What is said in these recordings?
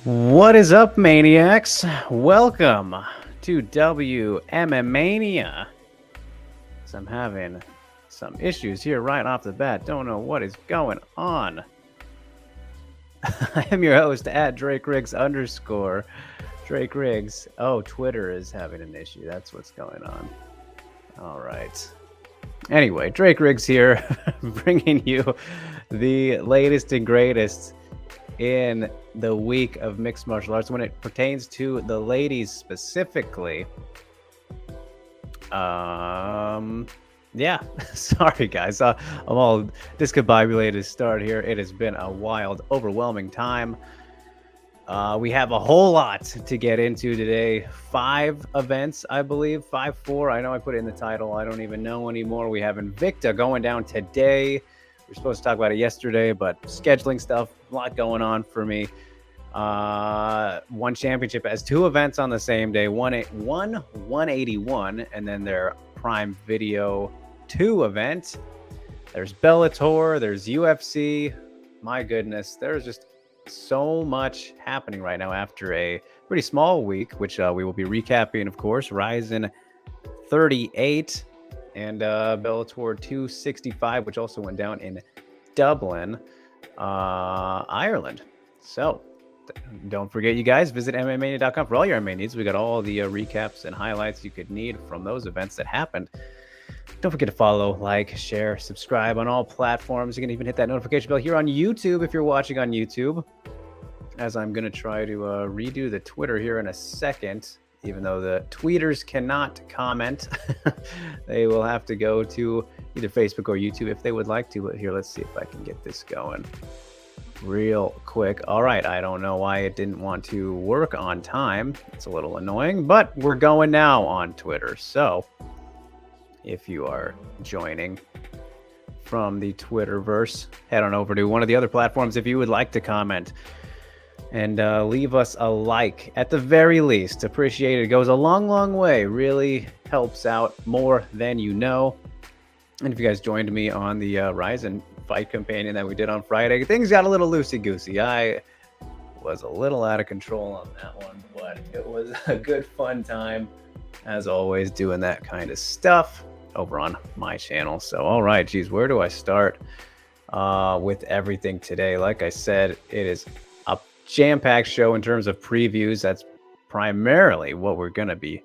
What is up, maniacs? Welcome to WMMA Mania. So I'm having some issues here right off the bat. Don't know what is going on. I am your host at Drake Riggs _ Drake Riggs. Oh, Twitter is having an issue. That's what's going on. All right. Anyway, Drake Riggs here, bringing you the latest and greatest in the week of mixed martial arts when it pertains to the ladies specifically. Yeah, sorry guys, I'm all discombobulated to start here. It has been a wild, overwhelming time. We have a whole lot to get into today. 5 events, I believe. 5-4. I know I put it in the title. I don't even know anymore. We have Invicta going down today. We were supposed to talk about it yesterday, but scheduling stuff, a lot going on for me. One championship has 2 events on the same day. One 181, and then their Prime Video 2 event. There's Bellator, there's UFC. My goodness, there's just so much happening right now after a pretty small week, which we will be recapping, of course. Ryzen 38 and Bellator 265, which also went down in Dublin, Ireland. So don't forget, you guys, visit WMMAnia.com for all your MMA needs. We got all the recaps and highlights you could need from those events that happened. Don't forget to follow, like, share, subscribe on all platforms. You can even hit that notification bell here on YouTube if you're watching on YouTube, as I'm going to try to redo the Twitter here in a second. Even though the tweeters cannot comment, they will have to go to either Facebook or YouTube if they would like to. But here, let's see if I can get this going real quick. All right, I don't know why it didn't want to work on time. It's a little annoying, but we're going now on Twitter. So if you are joining from the Twitterverse, head on over to one of the other platforms if you would like to comment. And leave us a like at the very least. Appreciate it. It goes a long, long way. Really helps out more than you know. And if you guys joined me on the Ryzen fight companion that we did on Friday, things got a little loosey-goosey. I was a little out of control on that one, but it was a good, fun time, as always, doing that kind of stuff over on my channel. So, all right, geez, where do I start with everything today? Like I said, it is a jam-packed show in terms of previews. That's primarily what we're going to be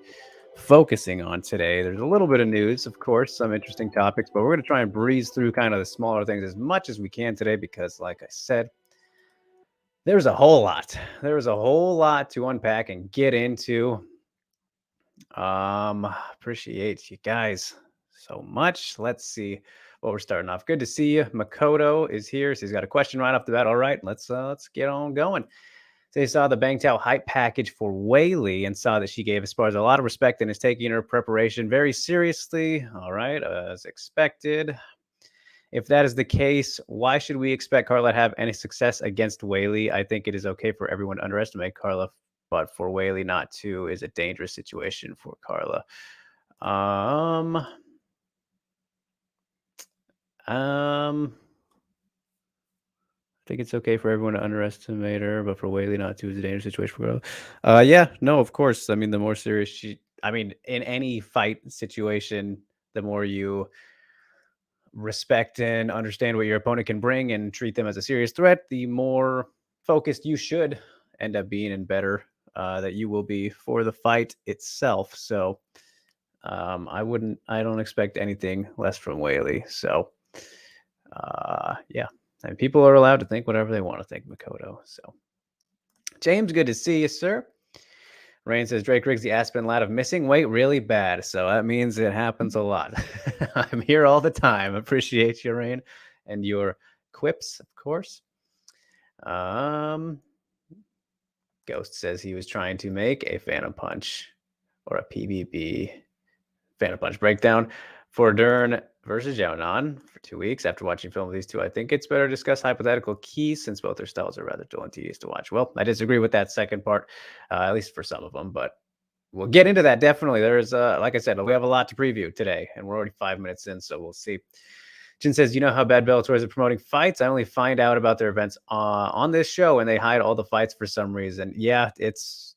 focusing on today. There's a little bit of news, of course, some interesting topics, but we're going to try and breeze through kind of the smaller things as much as we can today because, like I said, there's a whole lot. There was a whole lot to unpack and get into. Appreciate you guys so much. Let's see what we're starting off. Good to see you. Makoto is here, so he's got a question right off the bat. All right, let's get on going. So they saw the Bang Tao hype package for Weili and saw that she gave Esparza a lot of respect and is taking her preparation very seriously. All right, as expected. If that is the case, why should we expect Carla to have any success against Weili? I think it is okay for everyone to underestimate Carla, but for Weili not to is a dangerous situation for Carla. I think it's okay for everyone to underestimate her, but for Weili not to is a dangerous situation for her. Yeah, no, of course. I mean, the more serious in any fight situation, the more you respect and understand what your opponent can bring and treat them as a serious threat, the more focused you should end up being and better that you will be for the fight itself. So I don't expect anything less from Weili. So yeah. And people are allowed to think whatever they want to think, Makoto. So, James, good to see you, sir. Rain says, Drake Riggs, the Aspen Lad of missing weight really bad. So that means it happens a lot. I'm here all the time. Appreciate you, Rain, and your quips, of course. Ghost says he was trying to make a Phantom Punch or a PBB Phantom Punch breakdown for Dern versus Xiaonan for 2 weeks. After watching film of these two, I think it's better to discuss hypothetical keys since both their styles are rather dull and tedious to watch. Well, I disagree with that second part, at least for some of them, but we'll get into that. Definitely. There's, like I said, we have a lot to preview today, and we're already 5 minutes in, so we'll see. Jin says, you know how bad Bellator is at promoting fights? I only find out about their events on this show, and they hide all the fights for some reason. Yeah, it's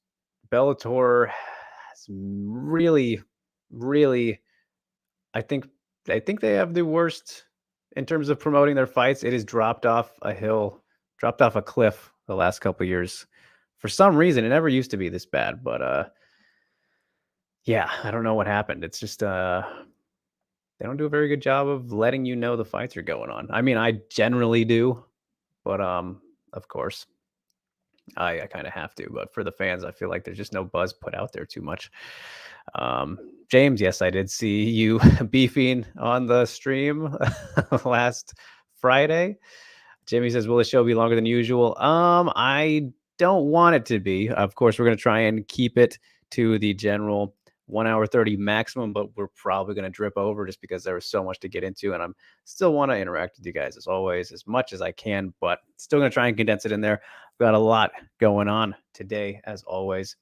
Bellator has really, really. I think they have the worst in terms of promoting their fights. It has dropped off a hill, dropped off a cliff the last couple of years. For some reason, it never used to be this bad, but yeah, I don't know what happened. It's just they don't do a very good job of letting you know the fights are going on. I mean, I generally do, but of course, I kind of have to. But for the fans, I feel like there's just no buzz put out there too much. James, yes, I did see you beefing on the stream last Friday. Jimmy says, will the show be longer than usual? I don't want it to be. Of course, we're going to try and keep it to the general 1 hour 30 maximum, but we're probably going to drip over just because there was so much to get into, and I'm still want to interact with you guys as always, as much as I can, but still going to try and condense it in there. We've got a lot going on today, as always.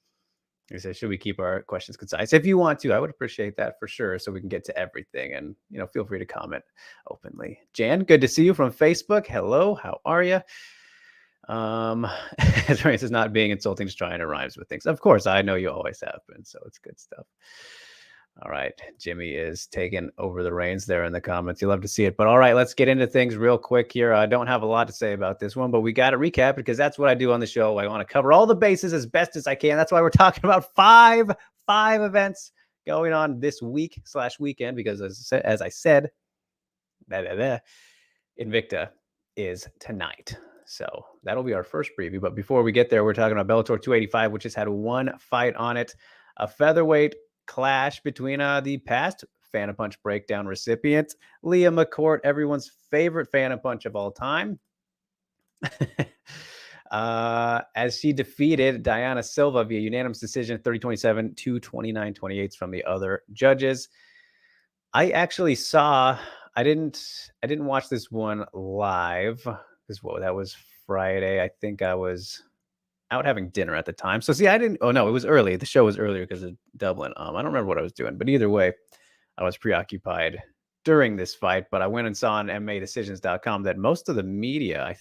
He says, should we keep our questions concise? If you want to, I would appreciate that for sure, so we can get to everything. And feel free to comment openly. Jan, good to see you from Facebook. Hello, how are you? This is not being insulting, just trying to rhymes with things. Of course, I know you always have been, so it's good stuff. All right, Jimmy is taking over the reins there in the comments. You love to see it. But all right, let's get into things real quick here. I don't have a lot to say about this one, but we got to recap because that's what I do on the show. I want to cover all the bases as best as I can. That's why we're talking about five events going on this week/weekend because as I said, Invicta is tonight. So that'll be our first preview. But before we get there, we're talking about Bellator 285, which has had one fight on it, a featherweight clash between the past Phantom Punch breakdown recipient, Leah McCourt, everyone's favorite Phantom Punch of all time, as she defeated Diana Silva via unanimous decision 30-27 to 29-28 from the other judges. I actually saw, I didn't watch this one live because that was Friday. I think I was out having dinner at the time. So see, it was early. The show was earlier because of Dublin. I don't remember what I was doing, but either way, I was preoccupied during this fight. But I went and saw on MMAdecisions.com that most of the media,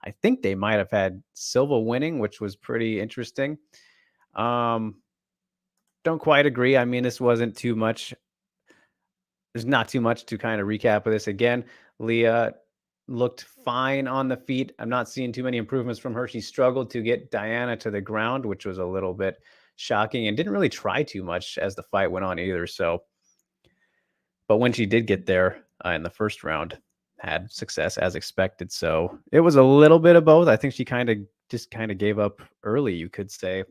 I think they might have had Silva winning, which was pretty interesting. Don't quite agree. I mean, this wasn't too much. There's not too much to kind of recap of this. Again, Leah looked fine on the feet. I'm not seeing too many improvements from her. She struggled to get Diana to the ground, which was a little bit shocking, and didn't really try too much as the fight went on either. So, but when she did get there in the first round, had success as expected. So it was a little bit of both. I think she kind of gave up early, you could say,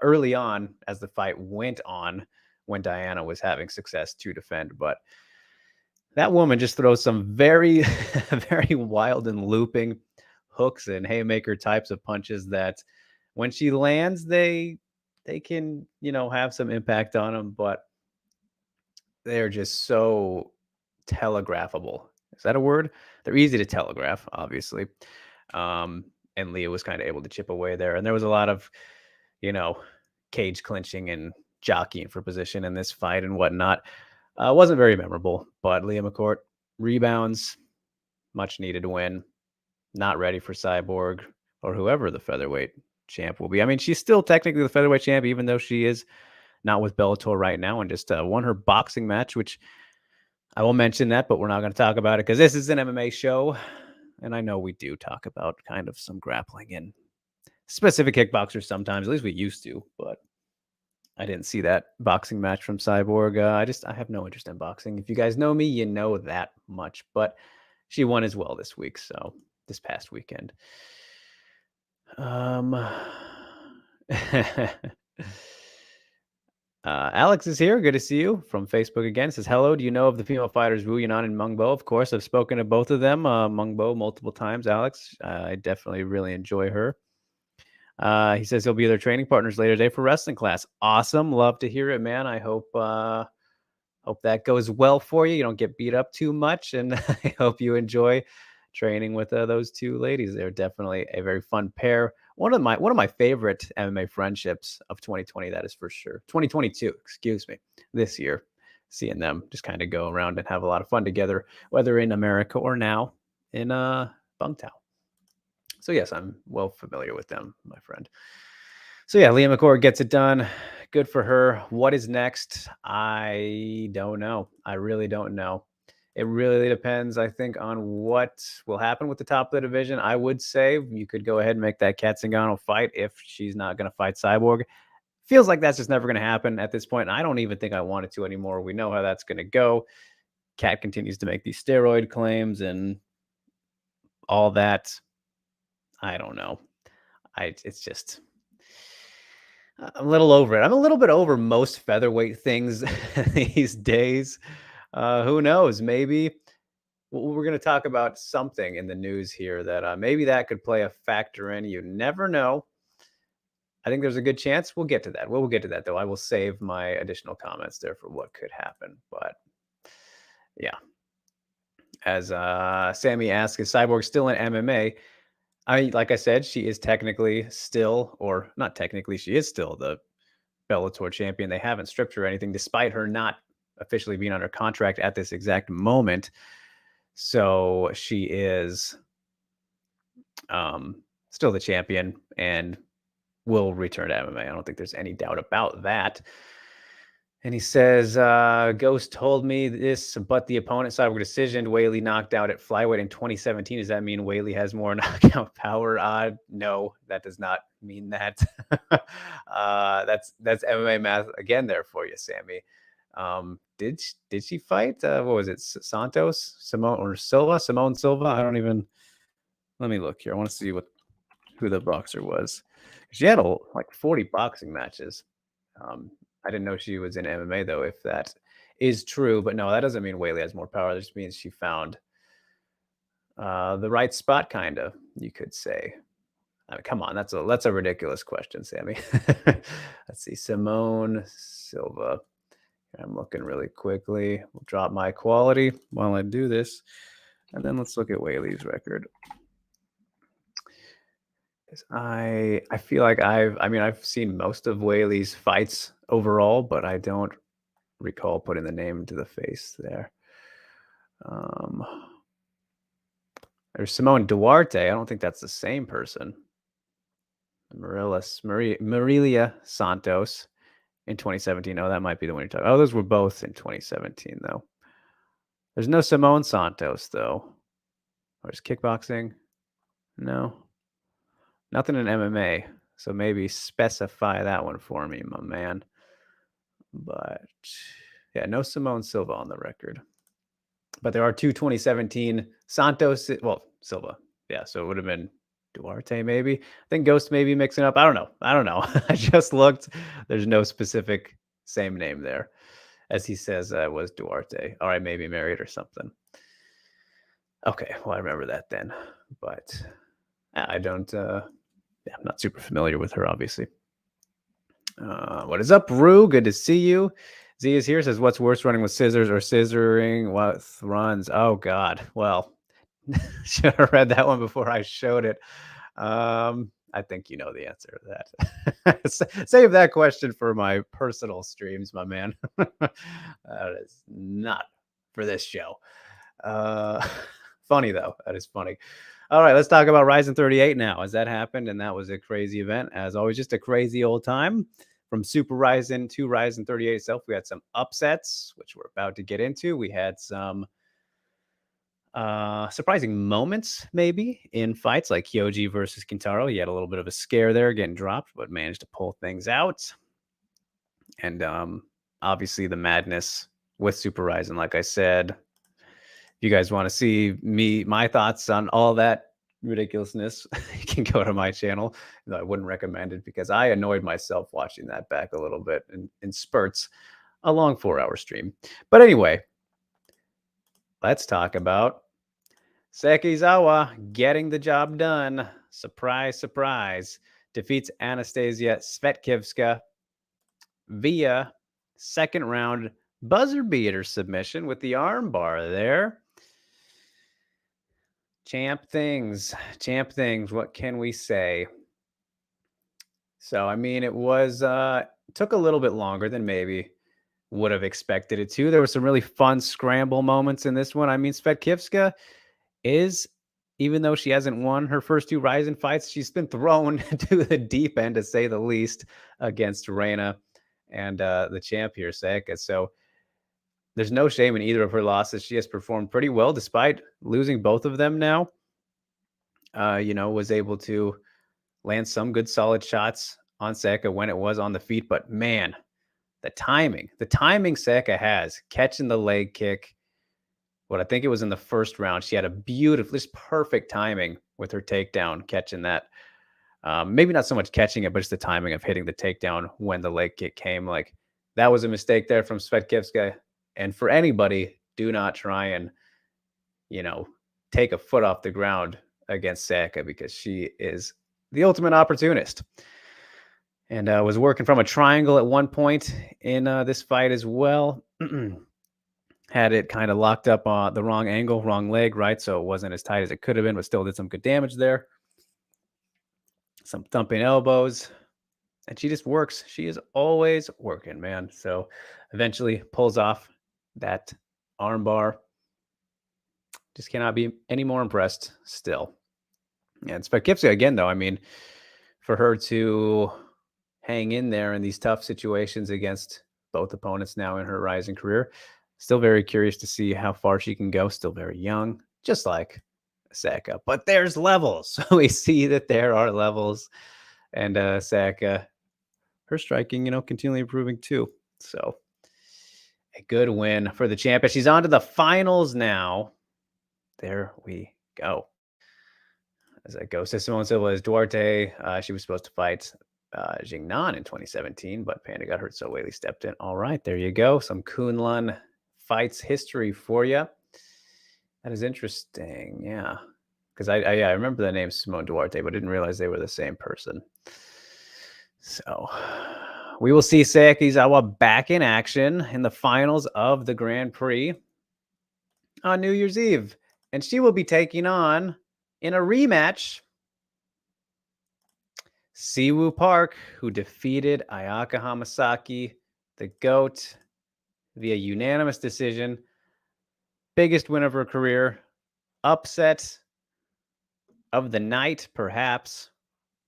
early on as the fight went on when Diana was having success to defend. But that woman just throws some very, very wild and looping hooks and haymaker types of punches that when she lands, they can, have some impact on them, but they're just so telegraphable. Is that a word? They're easy to telegraph, obviously. And Leah was kind of able to chip away there. And there was a lot of, cage clinching and jockeying for position in this fight and whatnot. Wasn't very memorable, but Leah McCourt rebounds, much needed win. Not ready for Cyborg or whoever the featherweight champ will be. I mean, she's still technically the featherweight champ, even though she is not with Bellator right now and just won her boxing match, which I will mention that, but we're not going to talk about it because this is an MMA show. And I know we do talk about kind of some grappling and specific kickboxers sometimes, at least we used to, but I didn't see that boxing match from Cyborg. I have no interest in boxing. If you guys know me, you know that much. But she won as well this week, so this past weekend. Alex is here. Good to see you from Facebook again. It says, hello, do you know of the female fighters Wu Yanan and Mung Bo? Of course, I've spoken to both of them, Mung Bo multiple times, Alex. I definitely really enjoy her. He says he'll be their training partners later today for wrestling class. Awesome. Love to hear it, man. I hope that goes well for you. You don't get beat up too much. And I hope you enjoy training with those two ladies. They're definitely a very fun pair. One of my favorite MMA friendships of 2020, that is for sure. 2022, excuse me, this year. seeing them just kind of go around and have a lot of fun together, whether in America or now in Bungtown. So yes, I'm well familiar with them, my friend. So yeah, Leah McCord gets it done. Good for her. What is next? I don't know. I really don't know. It really depends, I think, on what will happen with the top of the division. I would say you could go ahead and make that Kat Zingano fight if she's not going to fight Cyborg. Feels like that's just never going to happen at this point. And I don't even think I want it to anymore. We know how that's going to go. Kat continues to make these steroid claims and all that. I don't know. It's just I'm a little over it. I'm a little bit over most featherweight things these days. Who knows? Maybe we're going to talk about something in the news here that maybe that could play a factor in. You never know. I think there's a good chance we'll get to that. We'll get to that, though. I will save my additional comments there for what could happen. But yeah, as Sammy asks, is Cyborg still in MMA? Like I said, she is technically still, or not technically, she is still the Bellator champion. They haven't stripped her or anything, despite her not officially being under contract at this exact moment. So she is still the champion and will return to MMA. I don't think there's any doubt about that. And he says, Ghost told me this, but the opponent Cyborg decision, Whaley knocked out at flyweight in 2017. Does that mean Whaley has more knockout power? No, that does not mean that. That's MMA math again there for you, Sammy. Did she fight? What was it? Santos, Simone, or Silva? Simone Silva? I don't even. Let me look here. I want to see who the boxer was. She had like 40 boxing matches. I didn't know she was in MMA though, if that is true. But no, that doesn't mean Whaley has more power. That just means she found the right spot, kind of, you could say. I mean, come on, that's a ridiculous question, Sammy. Let's see, Simone Silva. I'm looking really quickly. We'll drop my quality while I do this, and then let's look at Whaley's record. I feel like I've seen most of Whaley's fights overall, but I don't recall putting the name to the face there. There's Simone Duarte. I don't think that's the same person. Marilia Santos in 2017. Oh, that might be the one you're talking. Oh, those were both in 2017, though. There's no Simone Santos, though. Or is kickboxing? No. Nothing in MMA. So maybe specify that one for me, my man. But yeah, no Simone Silva on the record. But there are two 2017 Santos. Well, Silva. Yeah, so it would have been Duarte, maybe. I think Ghost may be mixing up. I don't know. I just looked. There's no specific same name there. As he says, it was Duarte. All right, maybe married or something. Okay, well, I remember that then. But I don't, I'm not super familiar with her, obviously. What is up, Rue? Good to see you. Z is here, says, what's worse, running with scissors or scissoring with runs? Oh, God. Well, should have read that one before I showed it. I think you know the answer to that. Save that question for my personal streams, my man. That is not for this show. Funny, though. That is funny. All right, let's talk about Ryzen 38 now, as that happened, and that was a crazy event. As always, just a crazy old time. From Super Ryzen to Ryzen 38 itself, we had some upsets, which we're about to get into. We had some surprising moments, maybe, in fights like Kyoji versus Kintaro. He had a little bit of a scare there, getting dropped, but managed to pull things out. And obviously the madness with Super Ryzen, like I said. If you guys want to see my thoughts on all that ridiculousness, you can go to my channel. I wouldn't recommend it because I annoyed myself watching that back a little bit in spurts, a long 4-hour stream. But anyway, let's talk about Sekizawa getting the job done. Surprise, surprise. Defeats Anastasia Svetkivska via second round buzzer beater submission with the armbar there. Champ things. What can we say? So, I mean, it was took a little bit longer than maybe would have expected it to. There were some really fun scramble moments in this one. I mean, Svetkivska is, even though she hasn't won her first 2 Ryzen fights, she's been thrown to the deep end, to say the least, against Reina and the champ here, Sayaka. So there's no shame in either of her losses. She has performed pretty well despite losing both of them now. Was able to land some good solid shots on Sayaka when it was on the feet. But man, the timing Sayaka has catching the leg kick. What I think it was in the first round, she had a beautiful, just perfect timing with her takedown, catching that. Maybe not so much catching it, but just the timing of hitting the takedown when the leg kick came. Like, that was a mistake there from Svetkivska. And for anybody, do not try and, take a foot off the ground against Sayaka, because she is the ultimate opportunist. And was working from a triangle at one point in this fight as well. Had it kind of locked up on the wrong angle, wrong leg, right? So it wasn't as tight as it could have been, but still did some good damage there. Some thumping elbows. And she just works. She is always working, man. So eventually pulls off that armbar. Just cannot be any more impressed still. And Svetkivska, again, though, I mean, for her to hang in there in these tough situations against both opponents now in her Ryzen career, still very curious to see how far she can go. Still very young, just like Sayaka. But there's levels. So we see that there are levels. And Sayaka, her striking, continually improving too. So a good win for the champion. She's on to the finals now. There we go. As it goes, Simone Silva is Duarte. She was supposed to fight Jingnan in 2017, but Panda got hurt, so Whaley stepped in. All right, there you go. Some Kunlun fights history for you. That is interesting. Yeah, because I remember the name Simone Duarte, but didn't realize they were the same person. So we will see Sayaka Izawa back in action in the finals of the Grand Prix on New Year's Eve. And she will be taking on, in a rematch, Siwoo Park, who defeated Ayaka Hamasaki, the GOAT, via unanimous decision. Biggest win of her career. Upset of the night, perhaps.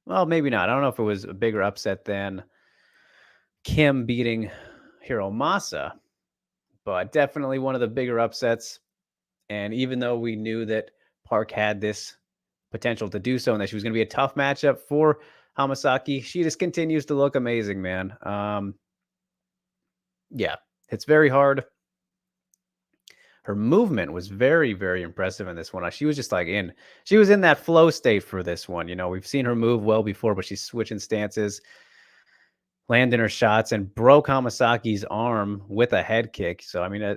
Well, maybe not. I don't know if it was a bigger upset than Kim beating Hiromasa, but definitely one of the bigger upsets. And even though we knew that Park had this potential to do so and that she was going to be a tough matchup for Hamasaki, she just continues to look amazing, man. Yeah, it's very hard. Her movement was very, very impressive in this one. She was just she was in that flow state for this one. We've seen her move well before, but she's switching stances, landing her shots, and broke Hamasaki's arm with a head kick. So, I mean,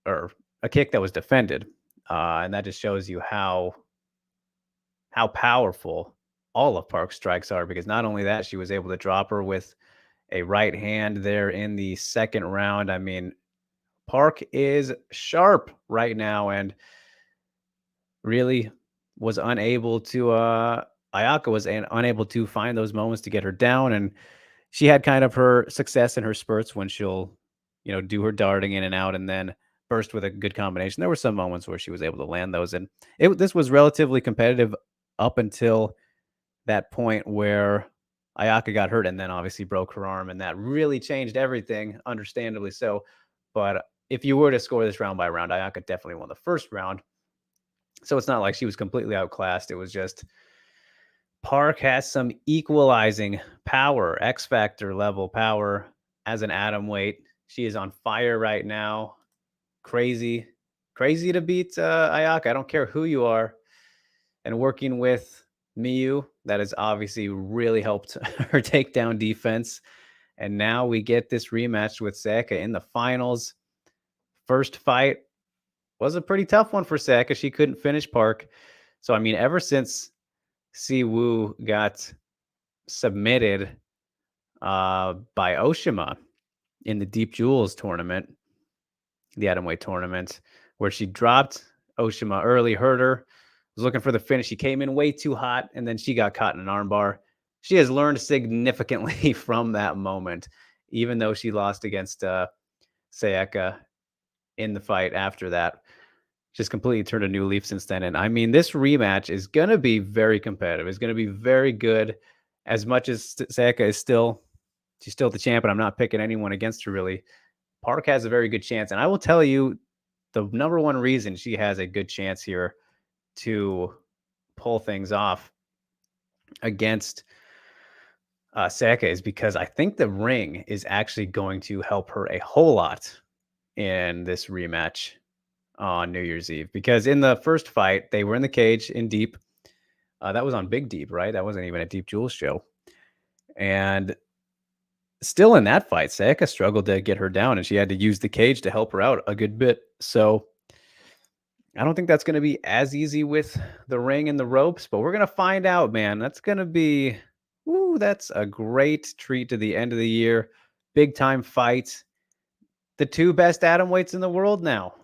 or a kick that was defended. And that just shows you how powerful all of Park's strikes are, because not only that, she was able to drop her with a right hand there in the second round. I mean, Park is sharp right now and really was unable to, Ayaka was unable to find those moments to get her down. And she had kind of her success in her spurts when she'll, do her darting in and out and then burst with a good combination. There were some moments where she was able to land those. And this was relatively competitive up until that point where Ayaka got hurt and then obviously broke her arm. And that really changed everything, understandably so. But if you were to score this round by round, Ayaka definitely won the first round. So it's not like she was completely outclassed. It was just Park has some equalizing power, X Factor level power as an atom weight. She is on fire right now. Crazy to beat Ayaka. I don't care who you are. And working with Miyu, that has obviously really helped her takedown defense. And now we get this rematch with Sayaka in the finals. First fight was a pretty tough one for Sayaka. She couldn't finish Park. So, I mean, ever since Siwoo got submitted by Oshima in the Deep Jewels tournament, the atomweight tournament, where she dropped Oshima early, hurt her, was looking for the finish. She came in way too hot, and then she got caught in an armbar. She has learned significantly from that moment, even though she lost against Sayaka in the fight after that. Just completely turned a new leaf since then. And I mean, this rematch is going to be very competitive. It's going to be very good. As much as Sayaka is she's still the champ, and I'm not picking anyone against her really. Park has a very good chance. And I will tell you the number one reason she has a good chance here to pull things off against Sayaka is because I think the ring is actually going to help her a whole lot in this rematch on New Year's Eve. Because in the first fight, they were in the cage in Deep. That was on Big Deep, right? That wasn't even a Deep Jewels show. And still in that fight, Sayaka struggled to get her down, and she had to use the cage to help her out a good bit. So I don't think that's going to be as easy with the ring and the ropes, but we're going to find out, man. That's going to be, that's a great treat to the end of the year. Big time fight. The two best atomweights in the world now.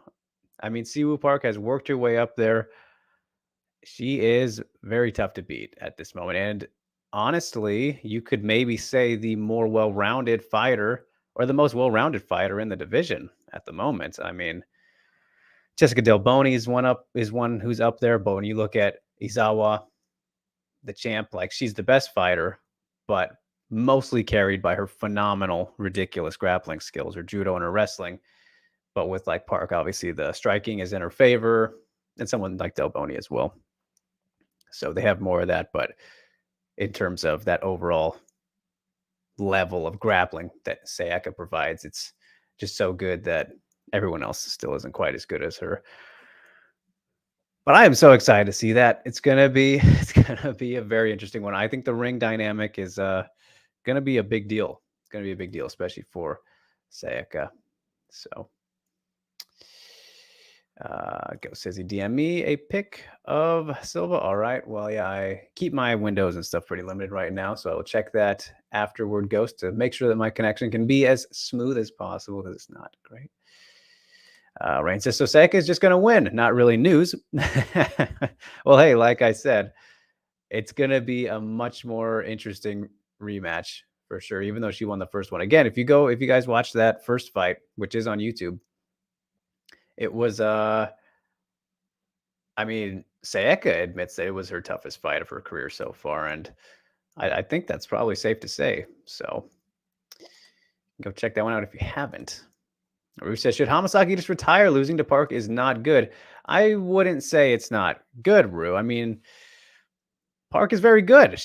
I mean, Siwoo Park has worked her way up there. She is very tough to beat at this moment. And honestly, you could maybe say the more well-rounded fighter or the most well-rounded fighter in the division at the moment. I mean, Jessica Del Boni is one who's up there. But when you look at Izawa, the champ, like she's the best fighter, but mostly carried by her phenomenal, ridiculous grappling skills, her judo and her wrestling. But with like Park, obviously the striking is in her favor, and someone like Del Boni as well. So they have more of that. But in terms of that overall level of grappling that Sayaka provides, it's just so good that everyone else still isn't quite as good as her. But I am so excited to see that. It's gonna be a very interesting one. I think the ring dynamic is gonna be a big deal. It's gonna be a big deal, especially for Sayaka. So Go says he DM me a pic of Silva. All right. Well, yeah, I keep my windows and stuff pretty limited right now, so I will check that afterward, Ghost, to make sure that my connection can be as smooth as possible, because it's not great. Rain says, so Sayaka is just going to win. Not really news. Well, hey, like I said, it's going to be a much more interesting rematch for sure, even though she won the first one. Again, if you guys watch that first fight, which is on YouTube, it was, I mean, Sayaka admits that it was her toughest fight of her career so far, and I think that's probably safe to say. So go check that one out if you haven't. Rue says, should Hamasaki just retire? Losing to Park is not good. I wouldn't say it's not good, Rue. I mean, Park is very good.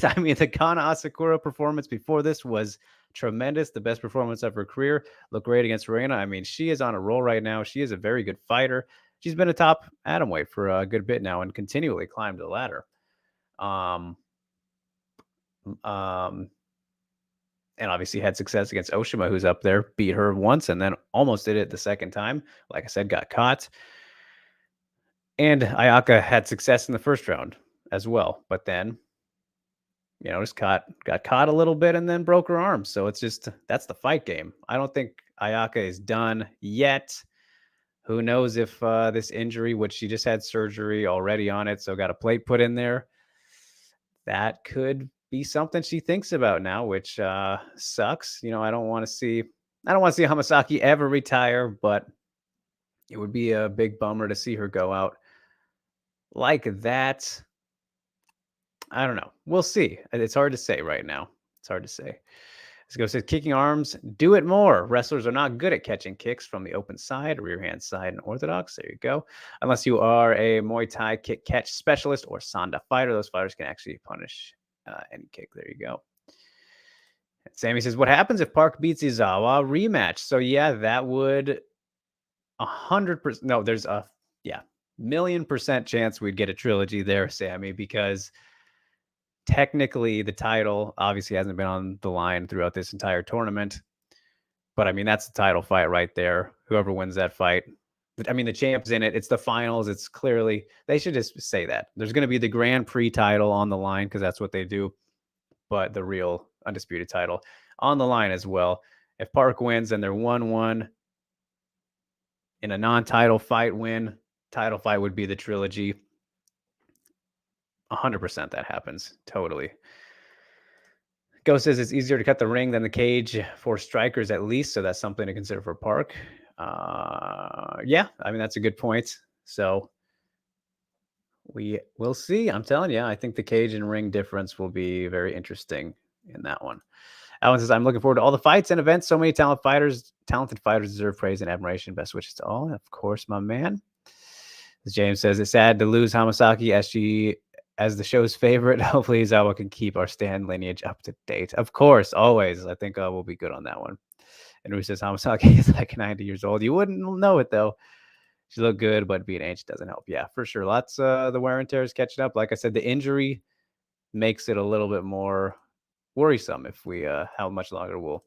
I mean, the Kana Asakura performance before this was tremendous. The best performance of her career. Looked great against Reina. I mean, she is on a roll right now. She is a very good fighter. She's been a top atomweight for a good bit now and continually climbed the ladder. And obviously had success against Oshima, who's up there, beat her once and then almost did it the second time. Like I said, got caught. And Ayaka had success in the first round as well, but then, just got caught a little bit and then broke her arm. So it's just, that's the fight game. I don't think Ayaka is done yet. Who knows if this injury, which she just had surgery already on it, so got a plate put in there, that could be something she thinks about now, which sucks. I don't want to see Hamasaki ever retire, but it would be a big bummer to see her go out like that. I don't know. We'll see. It's hard to say right now. It's hard to say. Let's go. Says kicking arms, do it more. Wrestlers are not good at catching kicks from the open side, rear hand side, and orthodox. There you go. Unless you are a Muay Thai kick catch specialist or Sanda fighter, those fighters can actually punish any kick. There you go. And Sammy says, what happens if Park beats Izawa? Rematch. So yeah, that would 100%. No, there's a million% chance we'd get a trilogy there, Sammy, because technically the title obviously hasn't been on the line throughout this entire tournament. But I mean, that's the title fight right there. Whoever wins that fight. I mean, the champ's in it. It's the finals. It's clearly, they should just say that. There's going to be the Grand Prix title on the line because that's what they do. But the real undisputed title on the line as well. If Park wins, then they're 1-1 in a non-title fight win. Title fight would be the trilogy. 100% that happens. Totally. Ghost says it's easier to cut the ring than the cage for strikers at least, so that's something to consider for Park. Yeah, I mean, that's a good point. So we will see. I'm telling you, I think the cage and ring difference will be very interesting in that one. Alan says, I'm looking forward to all the fights and events. So many talented fighters deserve praise and admiration. Best wishes to all. Of course, my man. As James says, it's sad to lose Hamasaki as the show's favorite. Hopefully, Izawa can keep our stand lineage up to date. Of course, always. I think we'll be good on that one. And Rue says, Hamasaki is like 90 years old. You wouldn't know it, though. She looked good, but being aged doesn't help. Yeah, for sure. Lots the wear and tear is catching up. Like I said, the injury makes it a little bit more worrisome if we how much longer we'll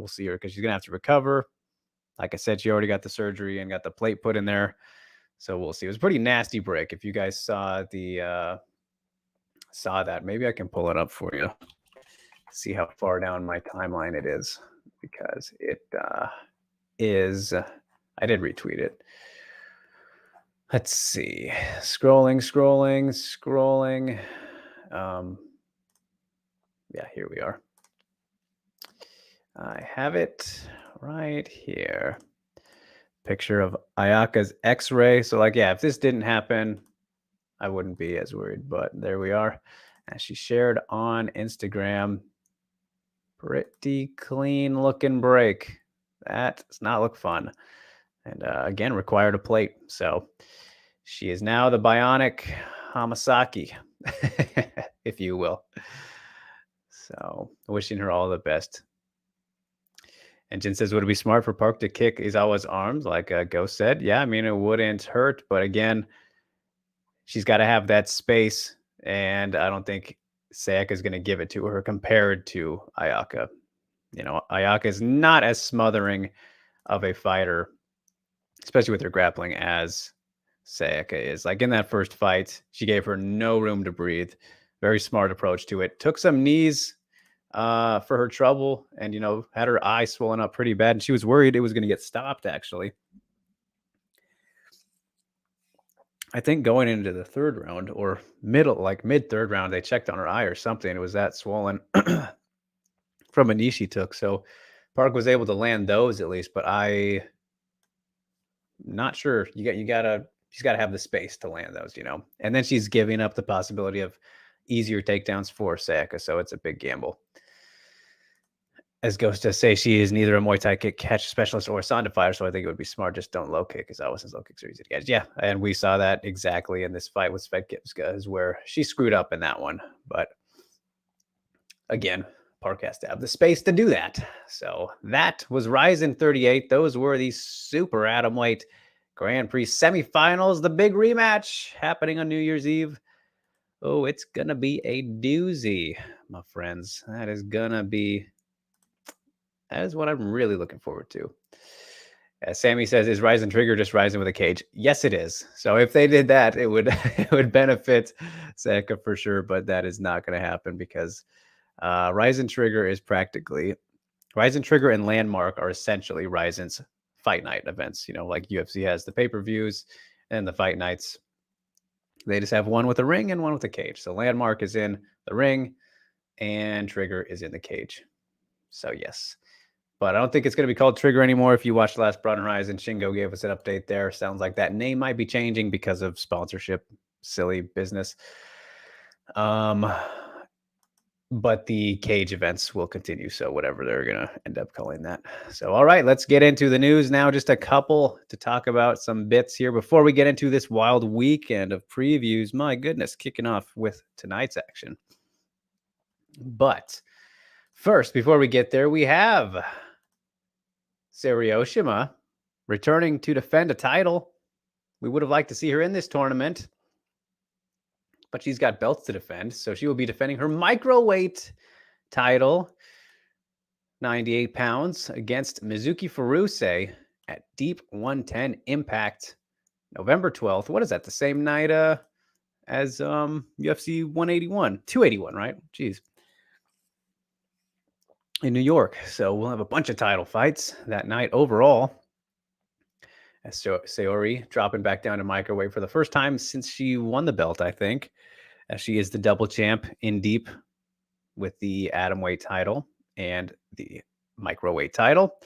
see her, because she's gonna have to recover. Like I said, she already got the surgery and got the plate put in there, so we'll see. It was a pretty nasty break. If you guys saw that, maybe I can pull it up for you, see how far down my timeline it is, because it is. I did retweet it. Let's see. Scrolling. Yeah, here we are. I have it right here. Picture of Ayaka's x-ray. So like, yeah, if this didn't happen, I wouldn't be as worried, but there we are. And she shared on Instagram. Pretty clean looking break. That does not look fun. And again, required a plate. So she is now the bionic Hamasaki, if you will. So wishing her all the best. And Jin says, would it be smart for Park to kick Izawa's arms, like Ghost said? Yeah, I mean, it wouldn't hurt. But again, she's got to have that space. And I don't think Sayaka is going to give it to her compared to Ayaka. You know, Ayaka is not as smothering of a fighter, especially with her grappling, as Sayaka is. Like in that first fight, she gave her no room to breathe. Very smart approach to it. Took some knees for her trouble, and you know, had her eye swollen up pretty bad, and she was worried it was going to get stopped. Actually, I think going into the third round or mid third round, they checked on her eye or something. It was that swollen from a knee she took. So Park was able to land those at least, but I not sure. She's got to have the space to land those, you know. And then she's giving up the possibility of easier takedowns for Sayaka, so it's a big gamble. As Ghost does say, she is neither a Muay Thai kick catch specialist or a Sanda fighter, so I think it would be smart just don't low kick, because Allison's low kicks are easy to catch. Yeah, and we saw that exactly in this fight with Svetkivska, is where she screwed up in that one. But again, Park has to have the space to do that. So that was Ryzen 38. Those were the super atomweight Grand Prix semifinals, the big rematch happening on New Year's Eve. Oh, it's going to be a doozy, my friends. That is what I'm really looking forward to. As Sammy says, is Ryzen Trigger just Ryzen with a cage? Yes, it is. So if they did that, it would it would benefit Sayaka for sure, but that is not going to happen, because Ryzen Trigger and Landmark are essentially Ryzen's fight night events. You know, like UFC has the pay-per-views and the fight nights. They just have one with a ring and one with a cage. So Landmark is in the ring and Trigger is in the cage. So yes. But I don't think it's going to be called Trigger anymore. If you watched the last Broad Horizon, Shingo gave us an update there. Sounds like that name might be changing because of sponsorship. Silly business. But the cage events will continue. So whatever they're going to end up calling that. So, all right, let's get into the news now. Just a couple to talk about some bits here before we get into this wild weekend of previews. My goodness, kicking off with tonight's action. But first, before we get there, we have Sayori Oshima returning to defend a title. We would have liked to see her in this tournament, but she's got belts to defend. So she will be defending her microweight title, 98 pounds, against Mizuki Furuse at Deep 110 Impact, November 12th. What is that? The same night as UFC 181, 281, right? Jeez. In New York. So we'll have a bunch of title fights that night overall. As Sayori dropping back down to microweight for the first time since she won the belt, I think, as she is the double champ in Deep with the atomweight title and the microweight title.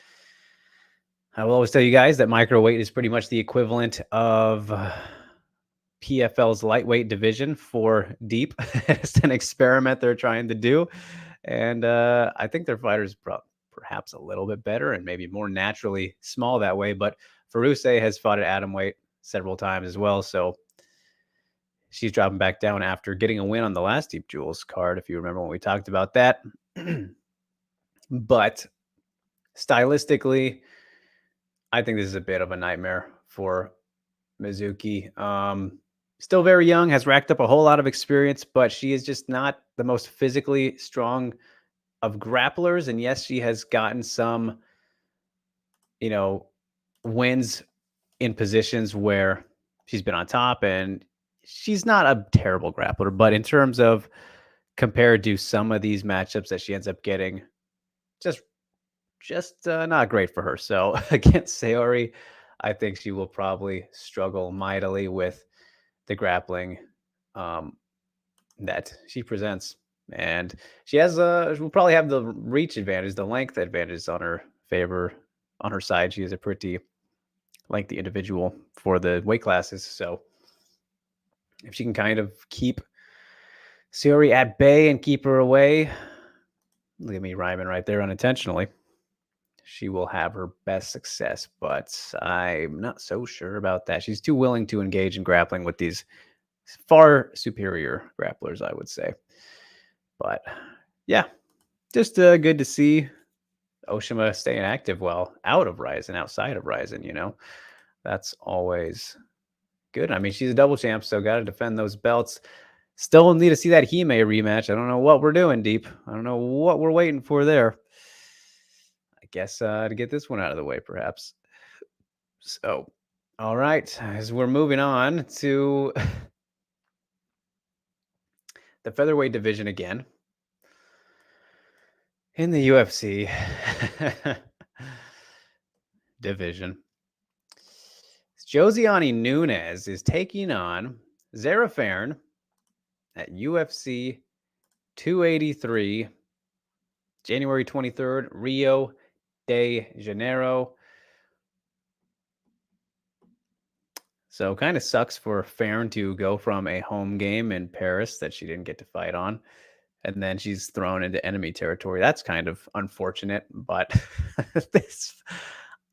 I will always tell you guys that microweight is pretty much the equivalent of PFL's lightweight division for Deep. It's an experiment they're trying to do. And I think their fighters perhaps a little bit better and maybe more naturally small that way. But Feruse has fought at atomweight several times as well. So she's dropping back down after getting a win on the last Deep Jewels card, if you remember when we talked about that. But stylistically, I think this is a bit of a nightmare for Mizuki. Still very young, has racked up a whole lot of experience, but she is just not the most physically strong of grapplers. And yes, she has gotten some, wins in positions where she's been on top, and she's not a terrible grappler. But in terms of compared to some of these matchups that she ends up getting, just not great for her. So against Sayori, I think she will probably struggle mightily with the grappling that she presents. And she will probably have the reach advantage, the length advantage on her side. She is a pretty lengthy individual for the weight classes. So if she can kind of keep Sayori at bay and keep her away, look at me rhyming right there unintentionally, she will have her best success. But I'm not so sure about that. She's too willing to engage in grappling with these far superior grapplers, I would say. But yeah, just good to see Oshima staying active while out of Ryzen, outside of Ryzen, that's always good. I mean, she's a double champ, so got to defend those belts. Still need to see that Hime rematch. I don't know what we're doing, Deep. I don't know what we're waiting for there. I guess to get this one out of the way, perhaps. So, all right, as we're moving on to the featherweight division again in the UFC division. Josiane Nunes is taking on Zara Farn at UFC 283, January 23rd, Rio de Janeiro. So kind of sucks for Farn to go from a home game in Paris that she didn't get to fight on, and then she's thrown into enemy territory. That's kind of unfortunate, but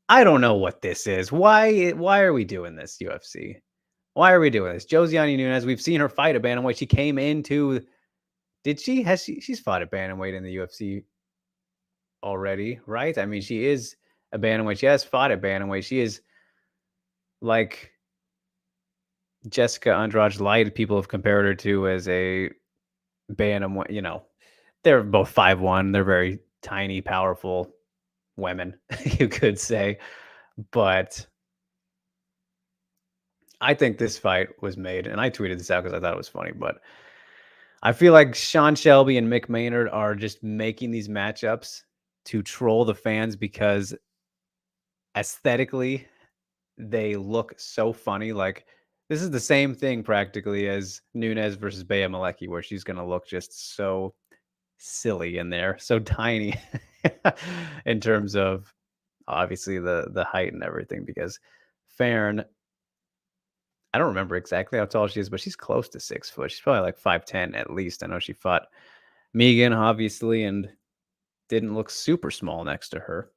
I don't know what this is. Why are we doing this, UFC? Why are we doing this? Josiane Nunes, we've seen her fight at bantamweight. She came into, she's fought at bantamweight in the UFC already, right? I mean, she is a bantamweight. She has fought at bantamweight. She is like Jessica Andrade light, people have compared her to as a bantamweight. They're both 5'1". They're very tiny, powerful women, you could say. But I think this fight was made, and I tweeted this out because I thought it was funny, but I feel like Sean Shelby and Mick Maynard are just making these matchups to troll the fans because aesthetically they look so funny. Like, this is the same thing practically as Nunes versus Bea Malecki, where she's going to look just so silly in there, so tiny in terms of obviously the height and everything, because Farn, I don't remember exactly how tall she is, but she's close to 6 foot. She's probably like 5'10" at least. I know she fought Megan, obviously, and didn't look super small next to her.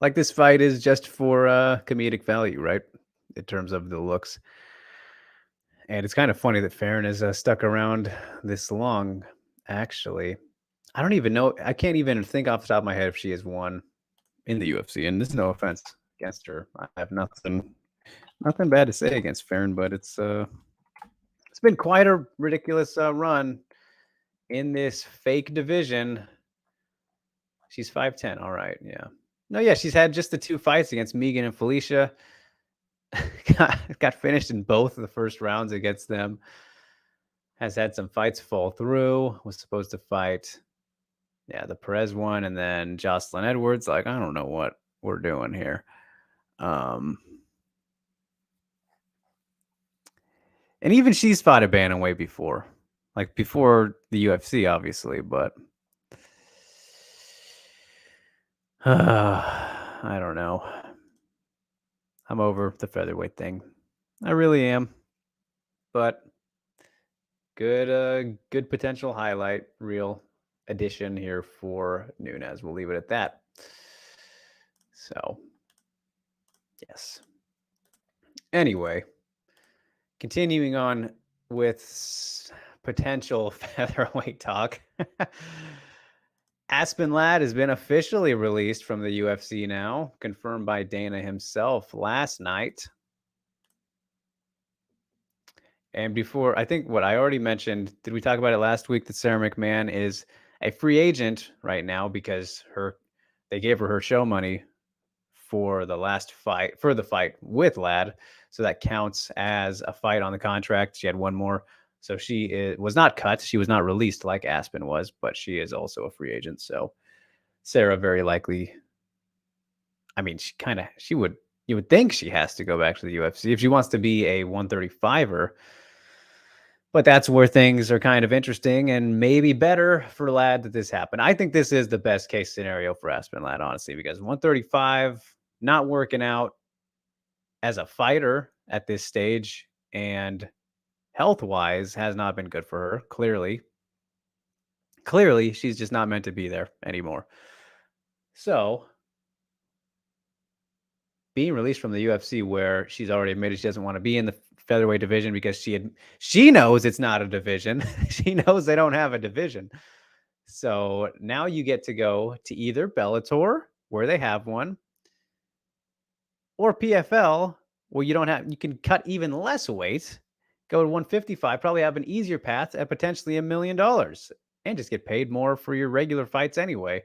Like, this fight is just for comedic value, right? In terms of the looks. And it's kind of funny that Farron is stuck around this long, actually. I don't even know. I can't even think off the top of my head if she has won in the UFC. And this is no offense against her. I have nothing bad to say against Farron, but it's been quite a ridiculous run in this fake division. She's 5'10". All right. Yeah. No, yeah. She's had just the 2 fights against Megan and Felicia. got finished in both of the first rounds against them. Has had some fights fall through. Was supposed to fight, the Perez one, and then Jocelyn Edwards. Like, I don't know what we're doing here. And even she's fought a bantamweight before. like before the UFC, obviously, but I don't know. I'm over the featherweight thing. I really am. But good potential highlight reel addition here for Nunes. We'll leave it at that. So, yes. Anyway, continuing on with potential featherweight talk. Aspen Lad has been officially released from the UFC now, confirmed by Dana himself last night. And before, I think what I already mentioned, did we talk about it last week that Sarah McMahon is a free agent right now because they gave her show money for the last fight, for the fight with Lad. So that counts as a fight on the contract. She had one more. So she was not cut. She was not released like Aspen was, but she is also a free agent. So Sarah very likely, I mean, you would think she has to go back to the UFC if she wants to be a 135er. But that's where things are kind of interesting and maybe better for Lad that this happened. I think this is the best case scenario for Aspen Lad, honestly, because 135 not working out as a fighter at this stage and health wise has not been good for her. Clearly, she's just not meant to be there anymore. So, being released from the UFC where she's already admitted she doesn't want to be in the featherweight division because she knows it's not a division. She knows they don't have a division. So now you get to go to either Bellator, where they have one, or PFL, where you can cut even less weight, go to 155, probably have an easier path at potentially $1 million and just get paid more for your regular fights anyway.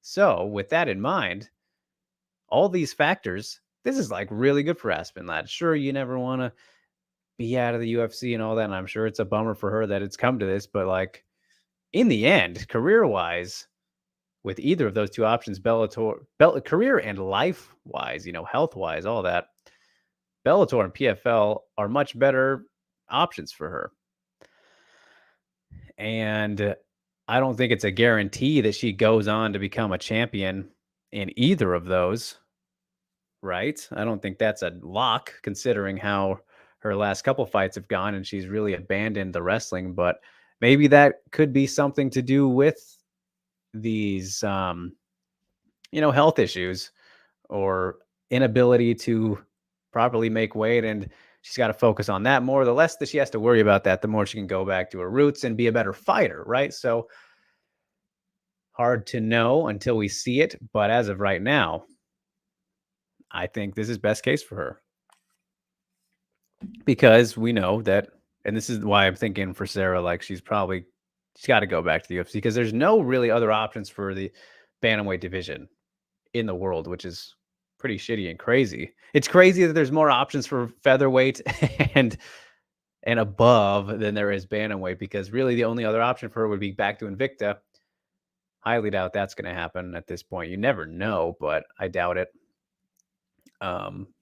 So with that in mind, all these factors, this is like really good for Aspen Lad. Sure, you never want to be out of the UFC and all that, and I'm sure it's a bummer for her that it's come to this, but like in the end, career-wise, with either of those two options, career and life-wise, health-wise, all that, Bellator and PFL are much better options for her. And I don't think it's a guarantee that she goes on to become a champion in either of those, right? I don't think that's a lock considering how her last couple fights have gone and she's really abandoned the wrestling, but maybe that could be something to do with these health issues or inability to properly make weight, and she's got to focus on that more. The less that she has to worry about that, the more she can go back to her roots and be a better fighter, right? So hard to know until we see it, but as of right now, I think this is best case for her because we know that, and this is why I'm thinking for Sarah, like she's got to go back to the UFC because there's no really other options for the bantamweight division in the world, which is pretty shitty and crazy. It's crazy that there's more options for featherweight and above than there is bantamweight because really the only other option for her would be back to Invicta. Highly doubt that's going to happen at this point. You never know, but I doubt it.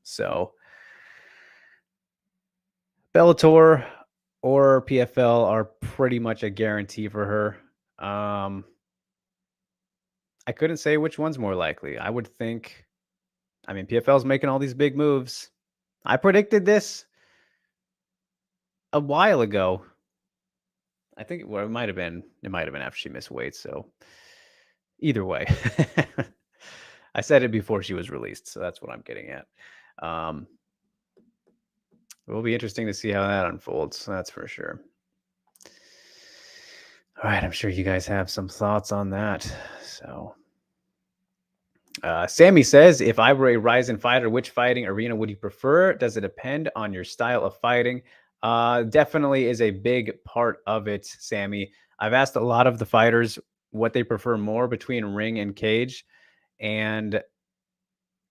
So Bellator or PFL are pretty much a guarantee for her. I couldn't say which one's more likely. I would think, I mean, PFL's making all these big moves. I predicted this a while ago. I think it might have been after she missed weight. So either way, I said it before she was released. So that's what I'm getting at. It will be interesting to see how that unfolds. That's for sure. All right. I'm sure you guys have some thoughts on that. So Sammy says, if I were a Ryzen fighter, which fighting arena would you prefer? Does it depend on your style of fighting? Definitely is a big part of it, Sammy. I've asked a lot of the fighters what they prefer more between ring and cage. And,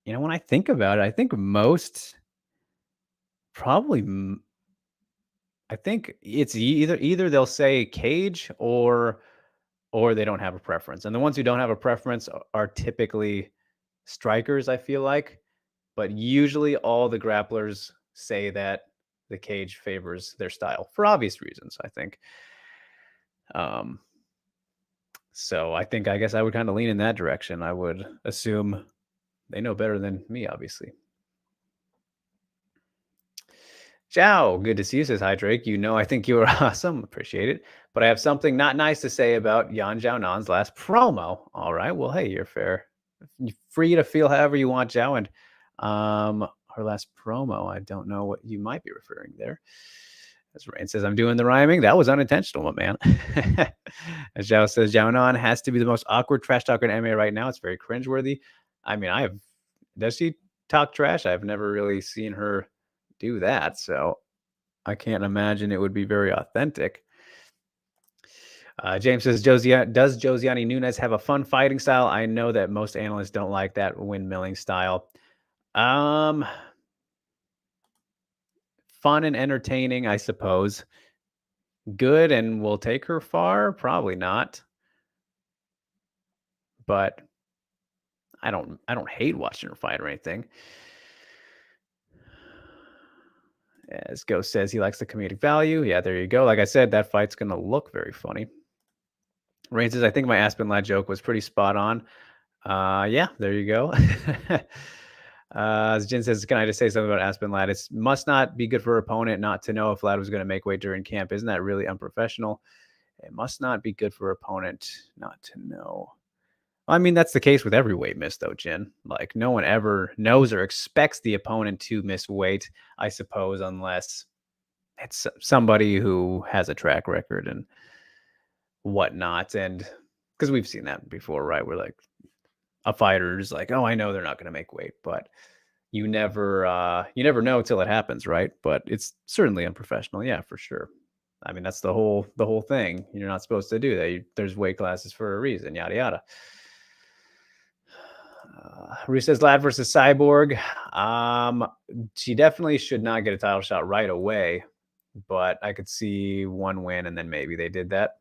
when I think about it, I think I think it's either they'll say cage or they don't have a preference. And the ones who don't have a preference are typically strikers, I feel like. But usually all the grapplers say that the cage favors their style for obvious reasons, I think. So I guess I would kind of lean in that direction. I would assume they know better than me, obviously. Ciao, good to see you, says Hi Drake. I think you were awesome. Appreciate it. But I have something not nice to say about Yan Xiaonan's last promo. All right. Well, hey, you're free to feel however you want, Zhao. And her last promo, I don't know what you might be referring there. As Rain says, I'm doing the rhyming. That was unintentional, my man. As Zhao says, Xiaonan has to be the most awkward trash talker in MMA right now. It's very cringeworthy. I mean, does she talk trash? I've never really seen her do that, so I can't imagine it would be very authentic. James says, does Josiane Nunes have a fun fighting style? I know that most analysts don't like that windmilling style. Fun and entertaining, I suppose. Good and will take her far? Probably not. But I don't hate watching her fight or anything. As Ghost says, he likes the comedic value. Yeah, there you go. Like I said, that fight's going to look very funny. Rain says, I think my Aspen Lad joke was pretty spot on. Yeah, there you go. As Jin says, can I just say something about Aspen Lad? It must not be good for her opponent not to know if Lad was going to make weight during camp. Isn't that really unprofessional? It must not be good for her opponent not to know. I mean, that's the case with every weight miss, though, Jin. Like, no one ever knows or expects the opponent to miss weight, I suppose, unless it's somebody who has a track record and whatnot. And because we've seen that before, right? Where like a fighter's like, oh, I know they're not going to make weight, but you never know till it happens, right? But it's certainly unprofessional, yeah, for sure. I mean, that's the whole thing. You're not supposed to do that. There's weight classes for a reason, yada yada. Reese says Lad versus Cyborg. She definitely should not get a title shot right away, but I could see one win and then maybe they did that.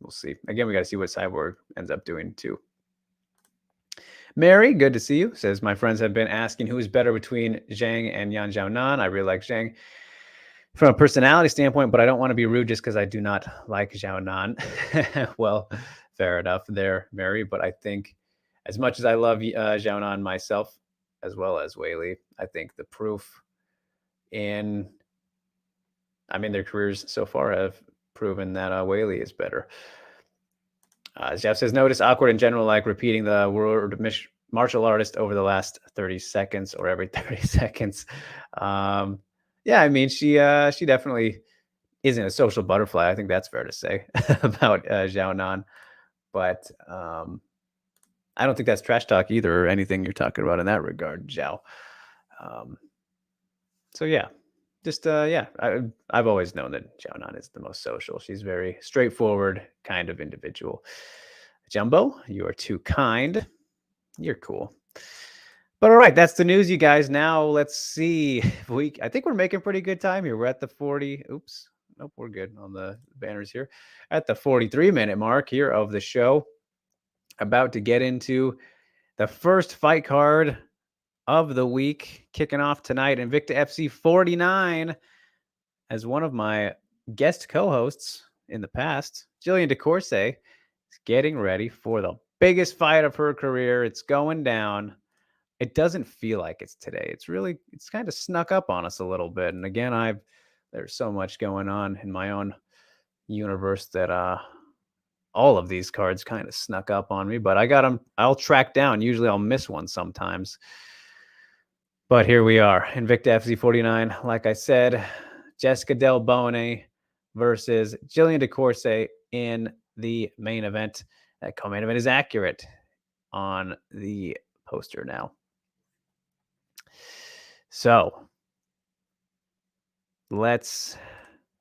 We'll see. Again, we got to see what Cyborg ends up doing too. Mary, good to see you. Says my friends have been asking who is better between Zhang and Yan Xiaonan. I really like Zhang from a personality standpoint, but I don't want to be rude just because I do not like Xiaonan. Well, fair enough there, Mary. But I think as much as I love Xiaonan myself, as well as Weili, I think the proof their careers so far have proven that Weili is better. Jeff says, notice awkward in general, like repeating the word martial artist over the last 30 seconds or every 30 seconds. Yeah, I mean, she definitely isn't a social butterfly. I think that's fair to say about Xiaonan. But I don't think that's trash talk either or anything you're talking about in that regard, Zhao. So yeah, just I've always known that Xiaonan is the most social. She's very straightforward kind of individual. Jumbo, you are too kind. You're cool. But all right, that's the news, you guys. Now let's see if I think we're making pretty good time here. We're at the 40. Oops. Nope, we're good on the banners here. At the 43-minute mark here of the show. About to get into the first fight card of the week, kicking off tonight. Invicta FC 49. As one of my guest co-hosts in the past, Jillian DeCourse, is getting ready for the biggest fight of her career. It's going down. It doesn't feel like it's today. It's kind of snuck up on us a little bit. And again, there's so much going on in my own universe that all of these cards kind of snuck up on me, but I got them. I'll track down. Usually I'll miss one sometimes. But here we are. Invicta FC 49. Like I said, Jessica Del Bone versus Jillian DeCourse in the main event. That co-main event is accurate on the poster now. So let's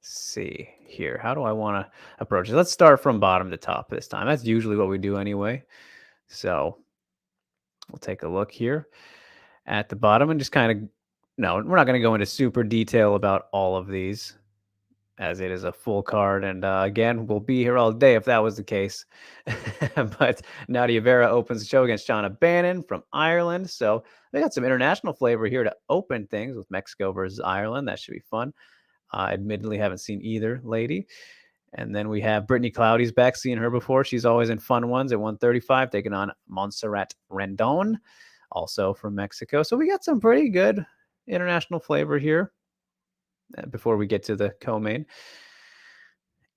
see here. How do I want to approach it? Let's start from bottom to top this time. That's usually what we do anyway. So we'll take a look here at the bottom and just kind of, no, we're not going to go into super detail about all of these as it is a full card. And again, we'll be here all day if that was the case. But Nadia Vera opens the show against Shauna Bannon from Ireland. So they got some international flavor here to open things with Mexico versus Ireland. That should be fun. Admittedly, haven't seen either lady. And then we have Brittany Cloudy's back. Seen her before. She's always in fun ones at 135, taking on Montserrat Rendon, also from Mexico. So we got some pretty good international flavor here before we get to the co-main.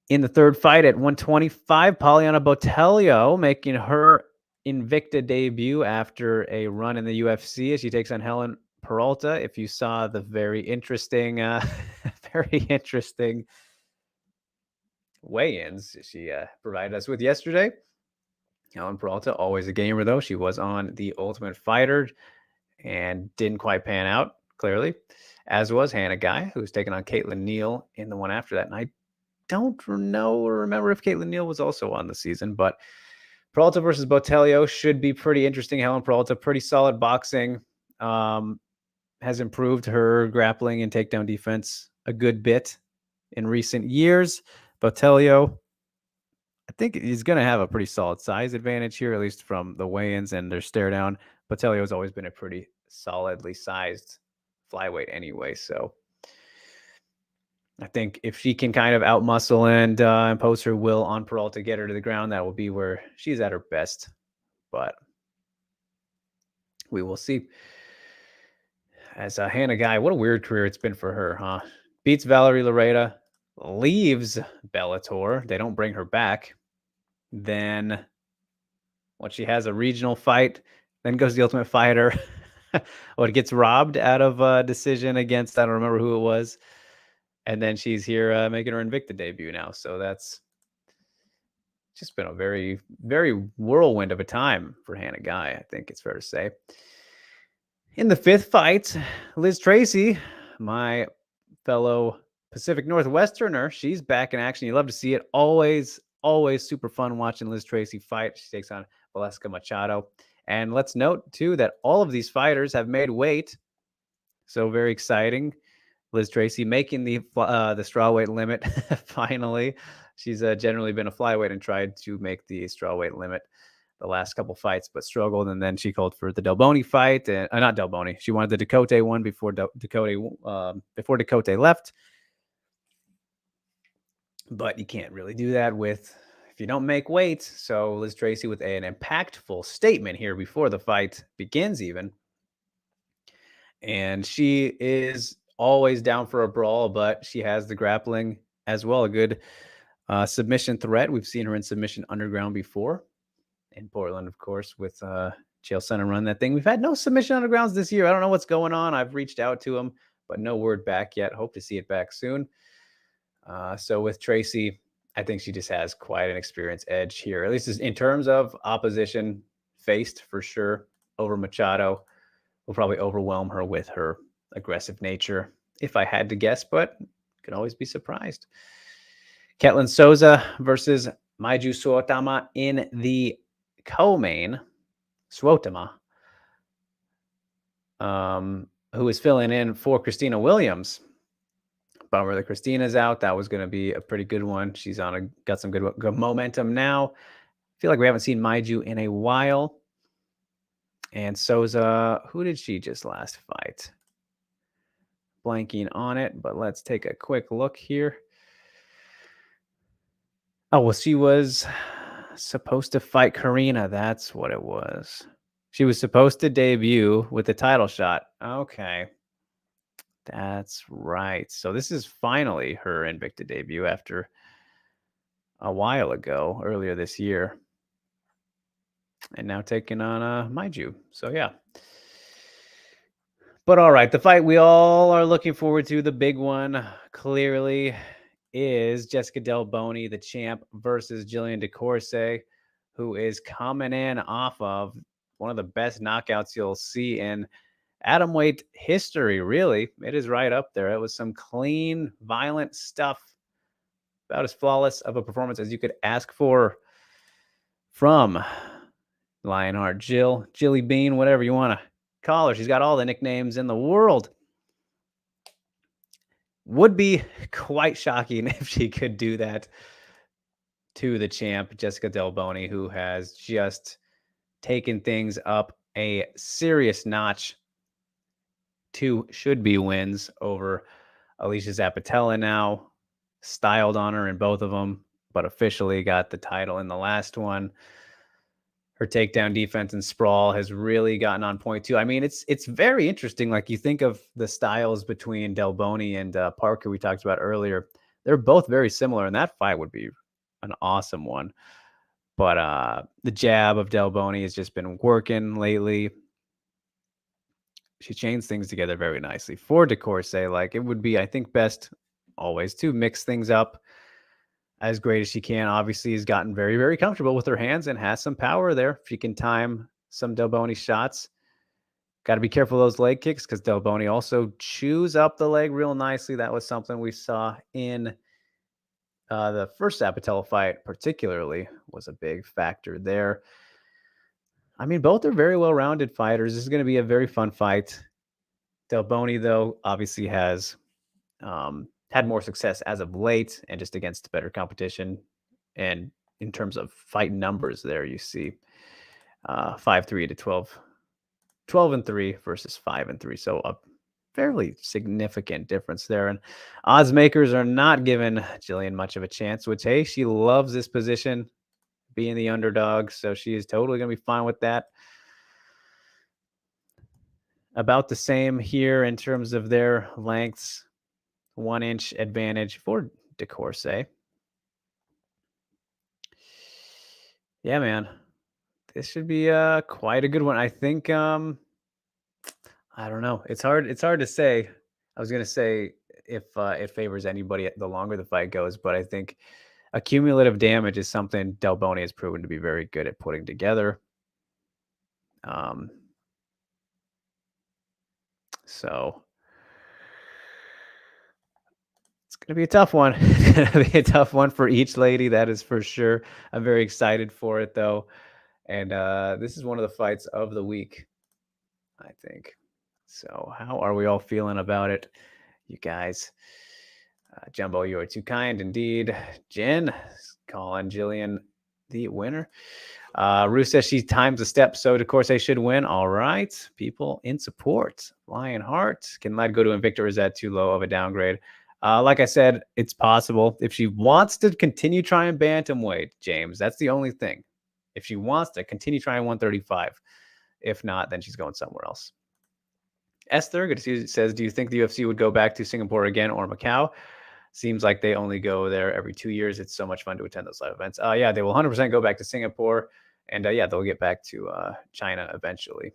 In the third fight at 125, Poliana Botelho making her Invicta debut after a run in the UFC as she takes on Helen Peralta. If you saw the very interesting weigh-ins she provided us with yesterday. Helen Peralta, always a gamer though. She was on The Ultimate Fighter and didn't quite pan out, clearly, as was Hannah Guy, who's taken on Caitlin Neal in the one after that. And I don't know or remember if Caitlin Neal was also on the season, but Peralta versus Botelho should be pretty interesting. Helen Peralta, pretty solid boxing, has improved her grappling and takedown defense a good bit in recent years. Botelho, I think he's going to have a pretty solid size advantage here, at least from the weigh-ins and their stare down. Botelho has always been a pretty solidly sized flyweight anyway, so I think if she can kind of outmuscle and impose her will on Peralta, get her to the ground, that will be where she's at her best. But we will see. As Hannah Guy, what a weird career it's been for her, huh? Beats Valerie Loretta, leaves Bellator. They don't bring her back. Then she has a regional fight, then goes to the Ultimate Fighter. It gets robbed out of a decision against, I don't remember who it was. And then she's here making her Invicta debut now. So that's just been a very, very whirlwind of a time for Hannah Guy, I think it's fair to say. In the fifth fight, Liz Tracy, my fellow Pacific Northwesterner, she's back in action. You love to see it. Always super fun watching Liz Tracy fight. She takes on Valeska Machado. And let's note, too, that all of these fighters have made weight. So very exciting. Liz Tracy making the strawweight limit finally. She's generally been a flyweight and tried to make the strawweight limit the last couple fights, but struggled. And then she called for the Del Boni fight, and not Del Boni. She wanted the Ducote one before Ducote left. But you can't really do that if you don't make weight. So Liz Tracy with an impactful statement here before the fight begins, even. And she is always down for a brawl, but she has the grappling as well. A good submission threat. We've seen her in Submission Underground before in Portland, of course, with Chael Sonnen run that thing. We've had no Submission Undergrounds this year. I don't know what's going on. I've reached out to him, but no word back yet. Hope to see it back soon. So with Tracy, I think she just has quite an experience edge here, at least in terms of opposition faced for sure over Machado. Will probably overwhelm her with her aggressive nature, if I had to guess, but could always be surprised. Ketlin Souza versus Maiju Suotama in the co-main. Suotama, who is filling in for Christina Williams. Bummer that Christina's out. That was going to be a pretty good one. She's got some good momentum now. I feel like we haven't seen Maiju in a while. And Souza, who did she just last fight? Blanking on it, but let's take a quick look here. Oh, well, she was supposed to fight Karina. That's what it was. She was supposed to debut with the title shot. Okay. That's right. So this is finally her Invicta debut after a while ago, earlier this year. And now taking on Maiju. So, yeah. But all right, the fight we all are looking forward to, the big one, clearly, is Jessica Del Boni, the champ, versus Jillian DeCourcy, who is coming in off of one of the best knockouts you'll see in atomweight history, really. It is right up there. It was some clean, violent stuff, about as flawless of a performance as you could ask for from Lionheart Jilly Bean, whatever you want to call her. She's got all the nicknames in the world. Would be quite shocking if she could do that to the champ, Jessica Del Boni, who has just taken things up a serious notch. 2 should-be wins over Alicia Zappitella now. styled on her in both of them, but officially got the title in the last one. Her takedown defense and sprawl has really gotten on point too. I mean, it's very interesting. Like, you think of the styles between Del Boni and Parker we talked about earlier. They're both very similar, and that fight would be an awesome one. But the jab of Del Boni has just been working lately. She chains things together very nicely. For DeCourse, like, it would be, I think, best always to mix things up as great as she can. Obviously, has gotten very, very comfortable with her hands and has some power there. She can time some Del Boni shots. Got to be careful of those leg kicks because Del Boni also chews up the leg real nicely. That was something we saw in the first Apatow fight, particularly, was a big factor there. I mean, both are very well-rounded fighters. This is going to be a very fun fight. Del Boni, though, obviously has had more success as of late and just against better competition. And in terms of fight numbers there, you see 5-3 to 12-3 versus 5-3. So a fairly significant difference there. And odds makers are not giving Jillian much of a chance, which, hey, she loves this position, being the underdog. So she is totally going to be fine with that. About the same here in terms of their lengths. 1 inch advantage for DeCourse. Yeah, man. This should be quite a good one. I think I don't know. It's hard to say. I was gonna say if it favors anybody the longer the fight goes, but I think accumulative damage is something Del Boni has proven to be very good at putting together. So it's going to be a tough one. It's going to be a tough one for each lady, that is for sure. I'm very excited for it, though. And this is one of the fights of the week, I think. So how are we all feeling about it, you guys? Jumbo, you are too kind indeed. Jen, calling Jillian the winner. Ruth says she times the step, so of course they should win. All right, people in support. Lionheart, can Lad go to Invicta, or is that too low of a downgrade? Like I said, it's possible. If she wants to continue trying bantamweight, James, that's the only thing. If she wants to continue trying 135. If not, then she's going somewhere else. Esther, good to see you, says, do you think the UFC would go back to Singapore again or Macau? Seems like they only go there every 2 years. It's so much fun to attend those live events. Yeah, they will 100% go back to Singapore. And yeah, they'll get back to China eventually.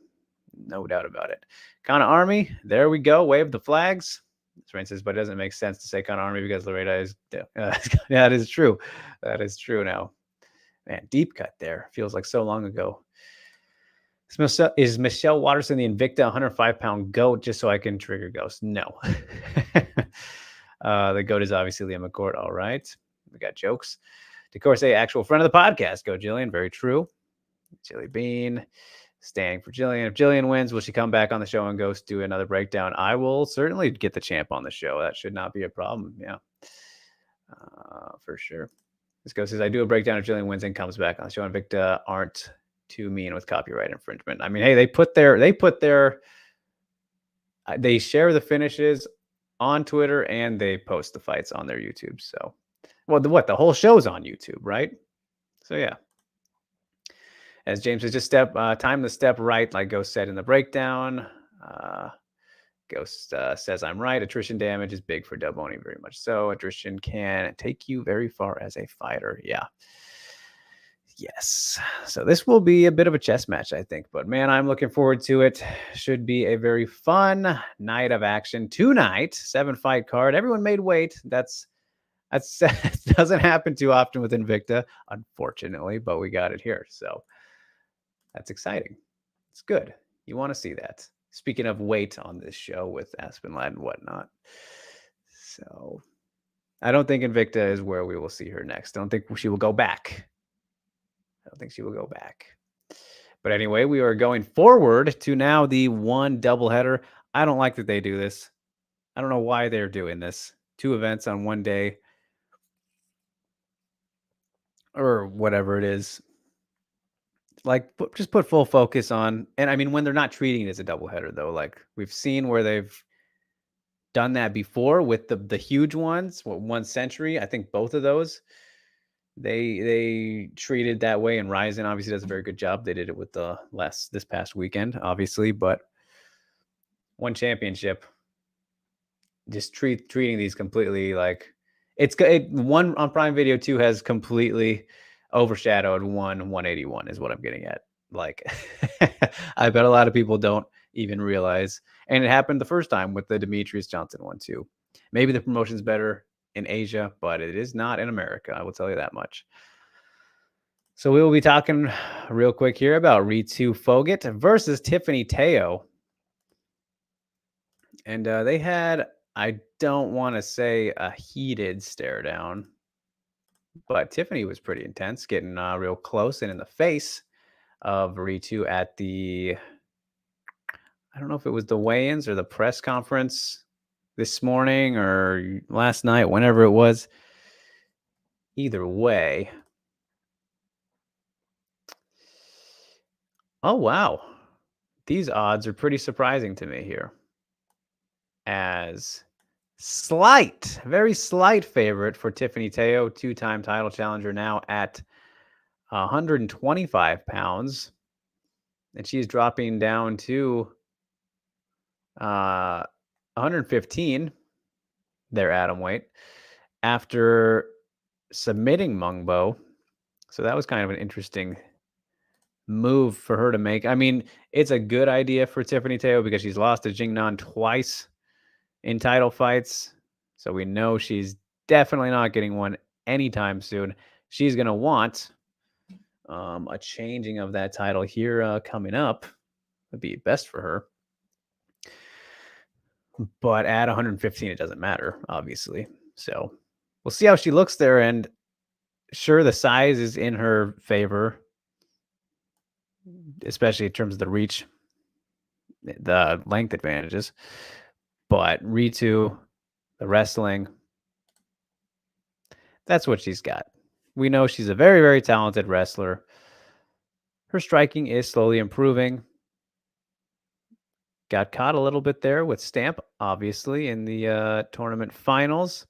No doubt about it. Kana Army, there we go. Wave the flags. Rain says, but it doesn't make sense to say Kana Army because Loretta is. Yeah, that is true. That is true now. Man, deep cut there. Feels like so long ago. Is Michelle Watterson the Invicta 105-pound goat just so I can trigger ghosts? No. The goat is obviously Liam McCourt. All right. We got jokes. DeCourse, actual friend of the podcast. Go, Jillian. Very true. Chili Bean. Standing for Jillian. If Jillian wins, will she come back on the show and go do another breakdown? I will certainly get the champ on the show. That should not be a problem. Yeah. For sure. This goes says, I do a breakdown if Jillian wins and comes back on the show. Invicta aren't too mean with copyright infringement. I mean, hey, they share the finishes on Twitter and they post the fights on their YouTube. So, well, the whole show's on YouTube, right? So yeah. As James says, just time the step right, like Ghost said in the breakdown. Ghost says I'm right. Attrition damage is big for Del Boni, very much so. Attrition can take you very far as a fighter. Yeah. Yes. So this will be a bit of a chess match, I think. But man, I'm looking forward to it. Should be a very fun night of action tonight. 7-fight card. Everyone made weight. That's doesn't happen too often with Invicta, unfortunately, but we got it here. So that's exciting. It's good. You want to see that. Speaking of weight on this show with Aspen Lad and whatnot. So I don't think Invicta is where we will see her next. I don't think she will go back. But anyway, we are going forward to now the one doubleheader. I don't like that they do this. I don't know why they're doing this. 2 events on one day. Or whatever it is. Like, just put full focus on. And I mean, when they're not treating it as a doubleheader, though, like we've seen where they've done that before with the huge ones. 1 Century, I think both of those they treated that way, and Ryzen obviously does a very good job. They did it with this past weekend, obviously, but 1 championship, just treating these completely like it's good. 1 on Prime Video 2 has completely overshadowed 181 is what I'm getting at. Like, I bet a lot of people don't even realize, and it happened the first time with the Demetrius Johnson one too. Maybe the promotion's better in Asia, but it is not in America. I will tell you that much. So we will be talking real quick here about Ritu Fogut versus Tiffany Teo. And they had, I don't want to say a heated stare down, but Tiffany was pretty intense, getting real close and in the face of Ritu at the, I don't know if it was the weigh-ins or the press conference this morning or last night, whenever it was. Either way. Oh, wow. These odds are pretty surprising to me here. As very slight favorite for Tiffany Teo, 2-time title challenger, now at 125 pounds. And she's dropping down to 115, their atom weight, after submitting Mungbo. So that was kind of an interesting move for her to make. I mean, it's a good idea for Tiffany Teo because she's lost to Jingnan twice in title fights. So we know she's definitely not getting one anytime soon. She's going to want a changing of that title here coming up. Would be best for her. But at 115, it doesn't matter, obviously. So we'll see how she looks there. And sure, the size is in her favor, especially in terms of the reach, the length advantages. But Ritu, the wrestling, that's what she's got. We know she's a very, very talented wrestler. Her striking is slowly improving. Got caught a little bit there with Stamp, obviously, in the tournament finals.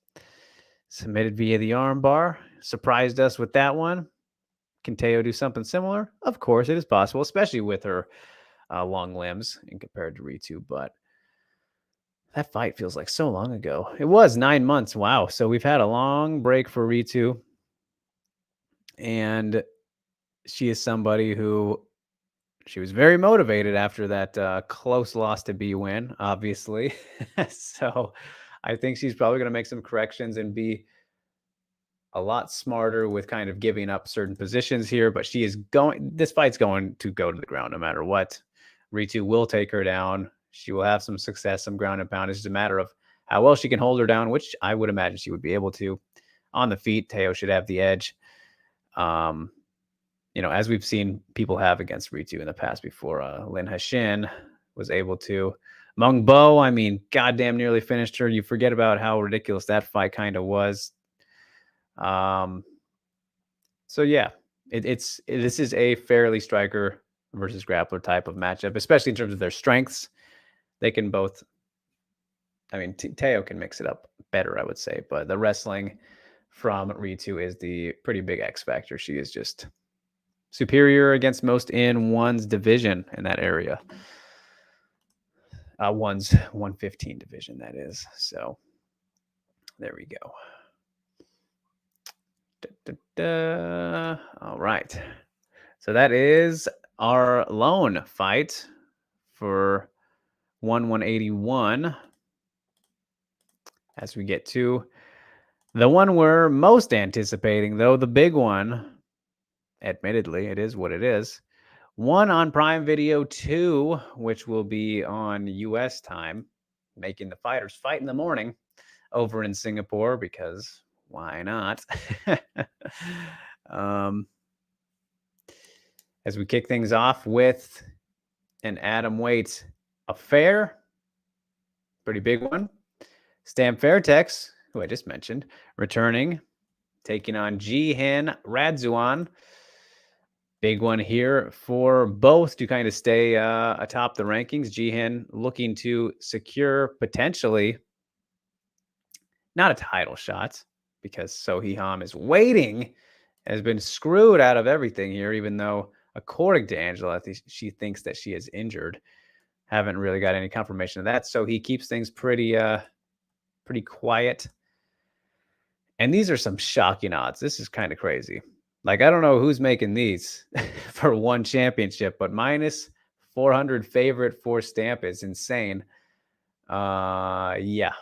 Submitted via the armbar. Surprised us with that one. Can Teo do something similar? Of course, it is possible, especially with her long limbs in compared to Ritu. But that fight feels like so long ago. It was 9 months. Wow. So we've had a long break for Ritu. And she is somebody who, she was very motivated after that close loss to B win, obviously. So I think she's probably going to make some corrections and be a lot smarter with kind of giving up certain positions here. But this fight's going to go to the ground no matter what. Ritu will take her down. She will have some success, some ground and pound. It's just a matter of how well she can hold her down, which I would imagine she would be able to. On the feet, Teo should have the edge. As we've seen people have against Ritu in the past before. Lin Hashin was able to. Mung Bo, I mean, goddamn nearly finished her. You forget about how ridiculous that fight kind of was. So yeah, this is a fairly striker versus grappler type of matchup, especially in terms of their strengths. They can both, I mean, Teo can mix it up better, I would say, but the wrestling from Ritu is the pretty big X factor. She is just superior against most in one's division in that area. One's 115 division, that is. So there we go. All right. So that is our lone fight for 181. As we get to the one we're most anticipating, though, the big one. Admittedly, it is what it is. One on Prime Video 2, which will be on US time, making the fighters fight in the morning over in Singapore, because why not? As we kick things off with an atom weight affair, pretty big one. Stamp Fairtex, who I just mentioned, returning, taking on Jihin Radzuan. Big one here for both to kind of stay atop the rankings. Jihin looking to secure potentially not a title shot, because Sohee is waiting, has been screwed out of everything here, even though, according to Angela, she thinks that she is injured. Haven't really got any confirmation of that, so he keeps things pretty quiet. And these are some shocking odds. This is kind of crazy. Like, I don't know who's making these for one championship, but minus 400 favorite for Stamp is insane. Yeah,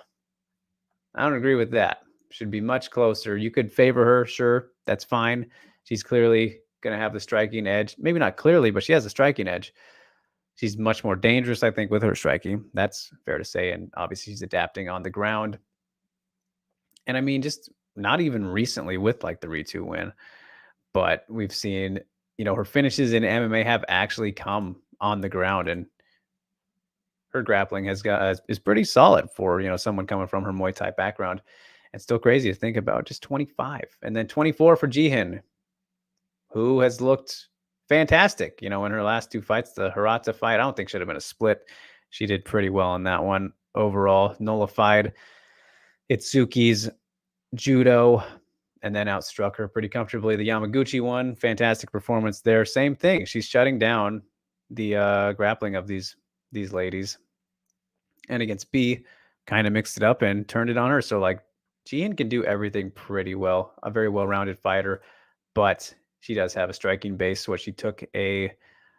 I don't agree with that. Should be much closer. You could favor her, sure, that's fine. She's clearly going to have the striking edge. Maybe not clearly, but she has a striking edge. She's much more dangerous, I think, with her striking. That's fair to say. And obviously, she's adapting on the ground. And I mean, just not even recently with like the Ritu win, but we've seen, her finishes in MMA have actually come on the ground, and her grappling is pretty solid for, someone coming from her Muay Thai background. And still crazy to think about, just 25. And then 24 for Jihin, who has looked fantastic, in her last two fights. The Hirata fight, I don't think should have been a split. She did pretty well in that one overall. Nullified Itsuki's judo and then outstruck her pretty comfortably. The Yamaguchi one, fantastic performance there. Same thing. She's shutting down the grappling of these ladies. And against B, kind of mixed it up and turned it on her. So like, Jihin can do everything pretty well. A very well-rounded fighter, but she does have a striking base. What she took a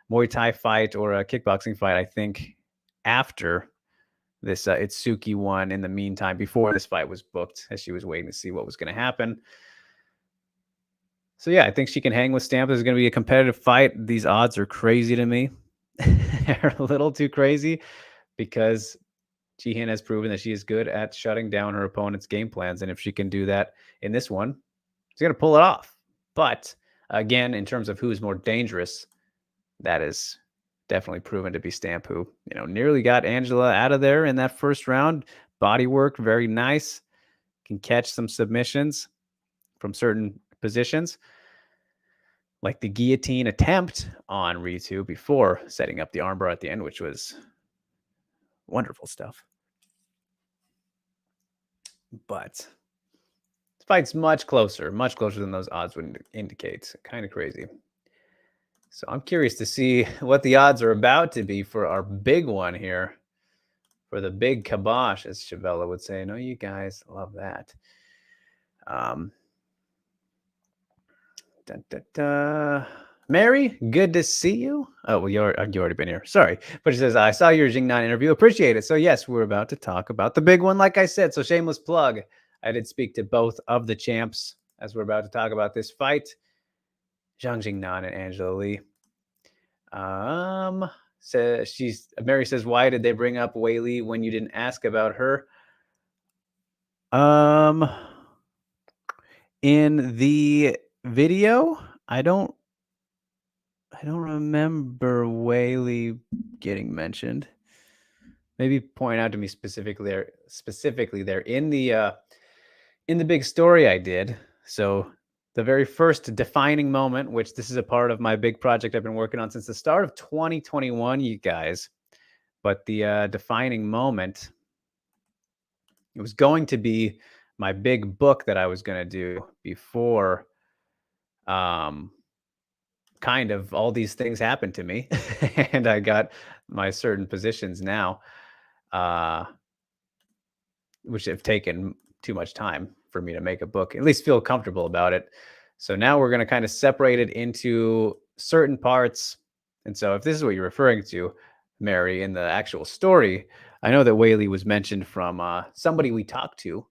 Muay Thai fight or a kickboxing fight, I think, after this Itsuki one in the meantime, before this fight was booked, as she was waiting to see what was going to happen. So yeah, I think she can hang with Stamp. This is going to be a competitive fight. These odds are crazy to me. They're a little too crazy because Jihin has proven that she is good at shutting down her opponent's game plans. And if she can do that in this one, she's going to pull it off. But again, in terms of who's more dangerous, that is definitely proven to be Stamp, who, nearly got Angela out of there in that first round. Body work, very nice. Can catch some submissions from certain positions, like the guillotine attempt on Ritu before setting up the armbar at the end, which was wonderful stuff. But this fight's much closer than those odds would indicate. Kind of crazy. So I'm curious to see what the odds are about to be for our big one here, for the big kibosh, as Chavella would say. I know you guys love that. Mary, good to see you. Oh, well, you already been here. Sorry. But she says, I saw your Jingnan interview. Appreciate it. So, yes, we're about to talk about the big one, like I said. So, shameless plug. I did speak to both of the champs as we're about to talk about this fight. Zhang Jingnan and Angela Lee. Mary says, why did they bring up Weili when you didn't ask about her? In the video, I don't remember Weili getting mentioned. Maybe point out to me specifically there in the big story I did. So the very first defining moment, which this is a part of my big project I've been working on since the start of 2021, you guys. But the defining moment, it was going to be my big book that I was going to do before kind of all these things happened to me and I got my certain positions now, which have taken too much time for me to make a book, at least feel comfortable about it. So now we're going to kind of separate it into certain parts. And so if this is what you're referring to, Mary, in the actual story, I know that Weili was mentioned from somebody we talked to.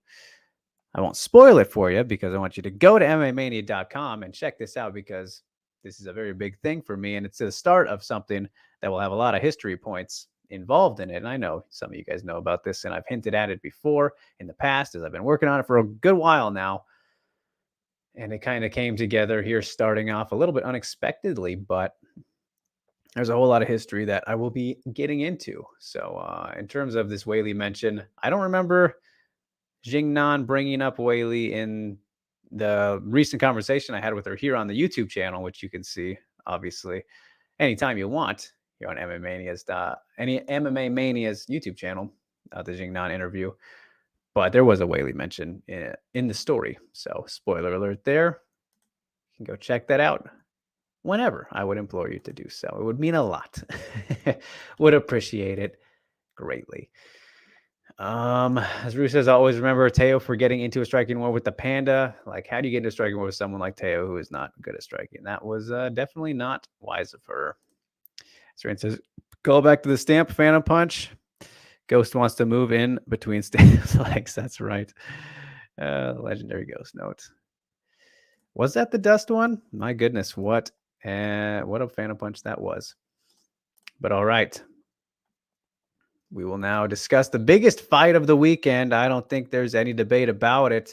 I won't spoil it for you because I want you to go to WMMAnia.com and check this out, because this is a very big thing for me, and it's the start of something that will have a lot of history points involved in it. And I know some of you guys know about this, and I've hinted at it before in the past as I've been working on it for a good while now. And it kind of came together here starting off a little bit unexpectedly, but there's a whole lot of history that I will be getting into. So in terms of this Weili mention, I don't remember Jingnan bringing up Weili in the recent conversation I had with her here on the YouTube channel, which you can see, obviously, anytime you want here on MMA Mania's YouTube channel, the Jingnan interview. But there was a Whaley mention in the story. So spoiler alert there. You can go check that out whenever. I would implore you to do so. It would mean a lot. Would appreciate it greatly. As Rue says, always remember Teo for getting into a striking war with the Panda. Like, how do you get into a striking war with someone like Teo who is not good at striking? That was definitely not wise of her. Seren says, go back to the stamp, Phantom Punch. Ghost wants to move in between Stamp's legs. That's right. Legendary Ghost note. Was that the dust one? My goodness, what a Phantom Punch that was. But all right. We will now discuss the biggest fight of the weekend. I don't think there's any debate about it.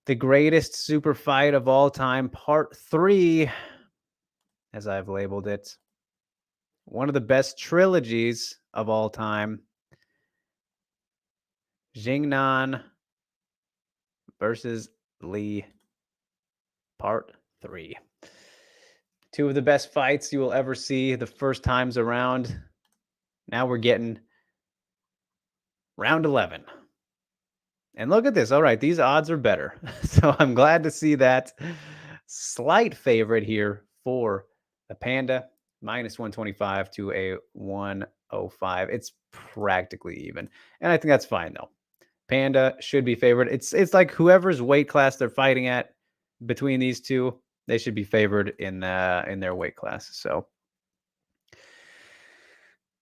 The greatest super fight of all time, part 3, as I've labeled it. One of the best trilogies of all time. Jingnan versus Lee, part 3. 2 of the best fights you will ever see the first times around. Now we're getting round 11. And look at this. All right, these odds are better. So I'm glad to see that. Slight favorite here for the Panda, minus 125 to a 105. It's practically even. And I think that's fine, though. Panda should be favored. It's like whoever's weight class they're fighting at between these two, they should be favored in their weight class. So,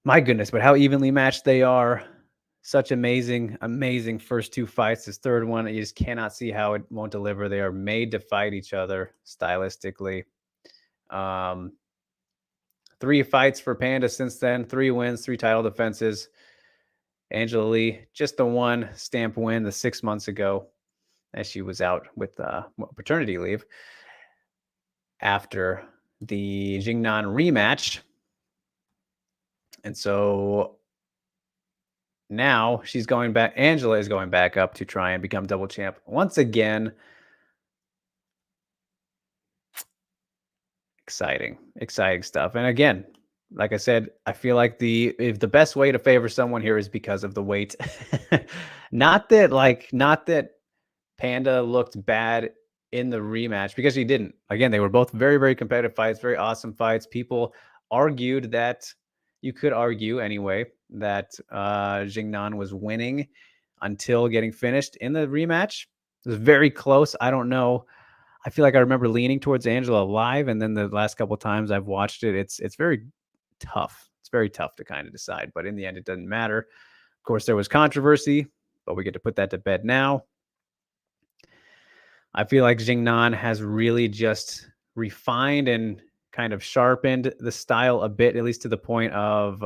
my goodness, but how evenly matched they are. Such amazing first 2 fights. This third one, you just cannot see how it won't deliver. They are made to fight each other stylistically. 3 fights for Panda since then. 3 wins, 3 title defenses. Angela Lee, just the one stamp win the 6 months ago as she was out with paternity leave after the Jingnan rematch. And so now she's going back. Angela is going back up to try and become double champ once again. Exciting stuff. And again, like I said, I feel like the best way to favor someone here is because of the weight. not that Panda looked bad in the rematch, because he didn't. Again, they were both very, very competitive fights, very awesome fights. People argued that, you could argue anyway, that Jingnan was winning until getting finished in the rematch. It was very close. I don't know. I feel like I remember leaning towards Angela live, and then the last couple of times I've watched it, it's very tough. It's very tough to kind of decide, but in the end, it doesn't matter. Of course, there was controversy, but we get to put that to bed now. I feel like Jingnan has really just refined and kind of sharpened the style a bit, at least to the point of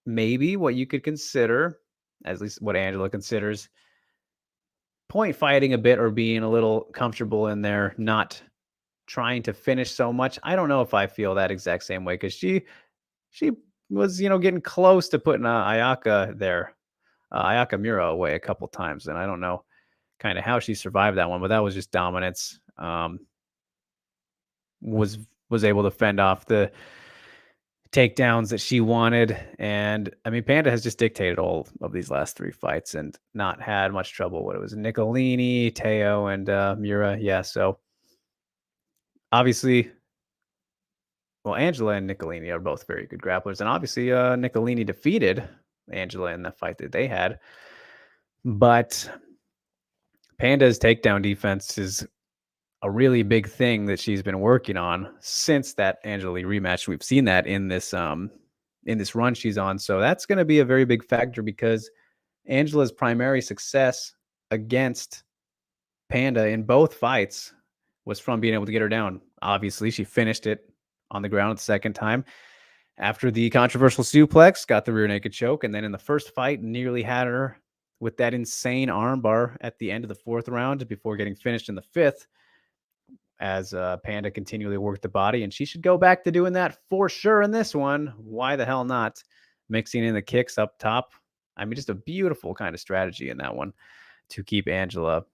maybe what you could consider, at least what Angela considers, point fighting a bit, or being a little comfortable in there, not trying to finish so much. I don't know if I feel that exact same way, because she was, getting close to putting Ayaka Mura away a couple times, and I don't know kind of how she survived that one, but that was just dominance. Was able to fend off the takedowns that she wanted. And I mean, Panda has just dictated all of these last 3 fights and not had much trouble. What it was, Nicolini, Teo, and Mura. Yeah, so obviously, well, Angela and Nicolini are both very good grapplers, and obviously Nicolini defeated Angela in the fight that they had. But Panda's takedown defense is a really big thing that she's been working on since that Angela Lee rematch. We've seen that in this run she's on. So that's going to be a very big factor, because Angela's primary success against Panda in both fights was from being able to get her down. Obviously, she finished it on the ground the second time after the controversial suplex, got the rear naked choke, and then in the first fight nearly had her with that insane armbar at the end of the 4th round before getting finished in the 5th, as Panda continually worked the body, and she should go back to doing that for sure in this one. Why the hell not? Mixing in the kicks up top. I mean, just a beautiful kind of strategy in that one to keep Angela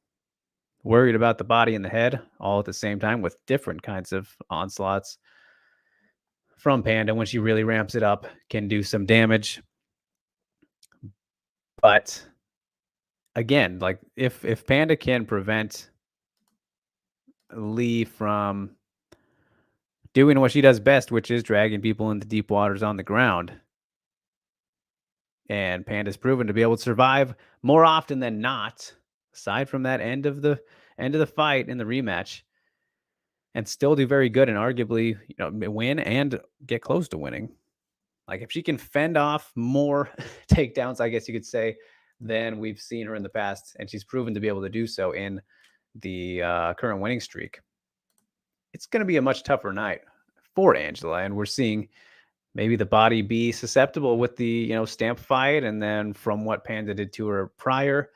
worried about the body and the head all at the same time, with different kinds of onslaughts from Panda. When she really ramps it up, can do some damage. But again, like if Panda can prevent Lee from doing what she does best, which is dragging people into deep waters on the ground, and Panda's proven to be able to survive more often than not, aside from that end of the fight in the rematch, and still do very good and arguably, win and get close to winning. Like if she can fend off more takedowns, I guess you could say, than we've seen her in the past, and she's proven to be able to do so in the current winning streak, it's going to be a much tougher night for Angela. And we're seeing maybe the body be susceptible with the stamp fight, and then from what Panda did to her prior,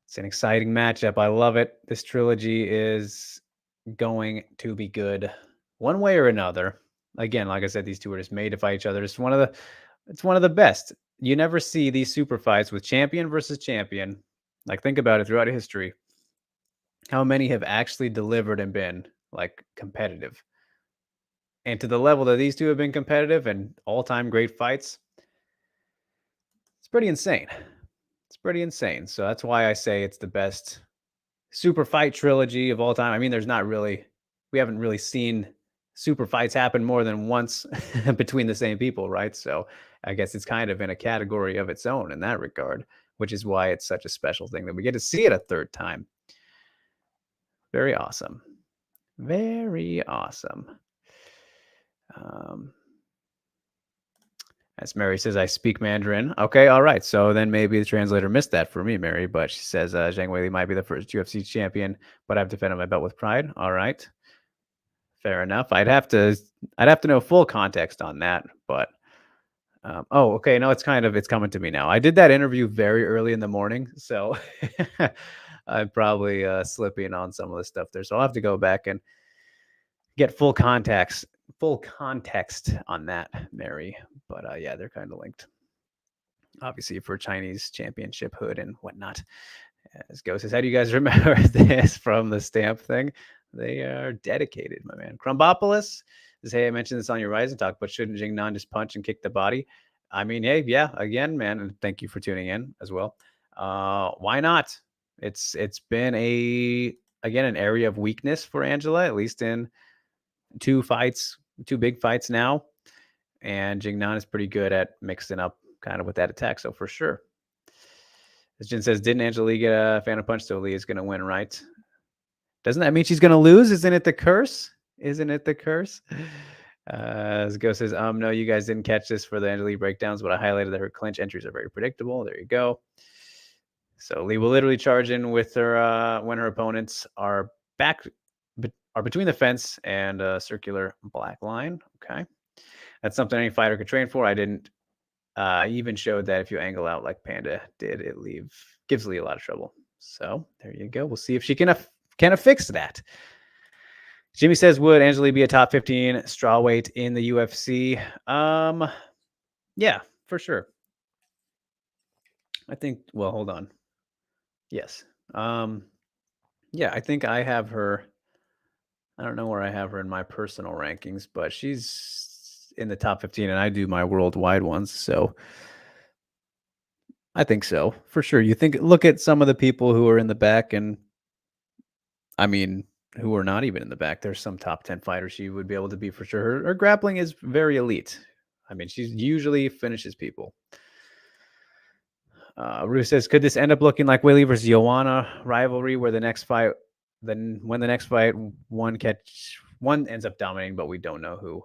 it's an exciting matchup. I love it. This trilogy is going to be good one way or another. Again, like I said, these two are just made to fight each other. It's one of the best. You never see these super fights with champion versus champion. Like think about it throughout history. How many have actually delivered and been like competitive? And to the level that these two have been competitive and all-time great fights, it's pretty insane. It's pretty insane. So that's why I say it's the best super fight trilogy of all time. I mean, we haven't really seen super fights happen more than once between the same people, right? So I guess it's kind of in a category of its own in that regard, which is why it's such a special thing that we get to see it a third time. Very awesome. Very awesome. As Mary says, I speak Mandarin. Okay, all right. So then maybe the translator missed that for me, Mary. But she says Zhang Weili might be the first UFC champion, but I've defended my belt with pride. All right, fair enough. I'd have to know full context on that. But oh, okay. No, it's coming to me now. I did that interview very early in the morning, so I'm probably slipping on some of the stuff there. So I'll have to go back and get full context on that, Mary. But yeah, they're kind of linked. Obviously, for Chinese championship hood and whatnot. As Go says, how do you guys remember this from the stamp thing? They are dedicated, my man. Crumbopolis says, hey, I mentioned this on your Ryzen talk, but shouldn't Jingnan just punch and kick the body? I mean, hey, yeah, again, man, and thank you for tuning in as well. Why not? It's been an area of weakness for Angela, at least in two big fights now. And Jingnan is pretty good at mixing up kind of with that attack. So for sure. As Jin says, didn't Angela Lee get a fan of punch? So Lee is going to win, right? Doesn't that mean she's going to lose? Isn't it the curse? As Go says, no, you guys didn't catch this for the Angela Lee breakdowns, but I highlighted that her clinch entries are very predictable. There you go. So Lee will literally charge in with her when her opponents are between the fence and a circular black line. Okay. That's something any fighter could train for. I didn't even showed that if you angle out like Panda did, it gives Lee a lot of trouble. So there you go. We'll see if she can fix that. Jimmy says, would Angela Lee be a top 15 strawweight in the UFC? Yeah, for sure. I think, well, hold on. Yes. Yeah, I think I have her. I don't know where I have her in my personal rankings, but she's in the top 15 and I do my worldwide ones. So I think so, for sure. Look at some of the people who are in the back, and I mean, who are not even in the back. There's some top 10 fighters she would be able to be for sure. Her grappling is very elite. I mean, she usually finishes people. Rue says, could this end up looking like Weili versus Joanna rivalry, where when the next fight, one ends up dominating, but we don't know who?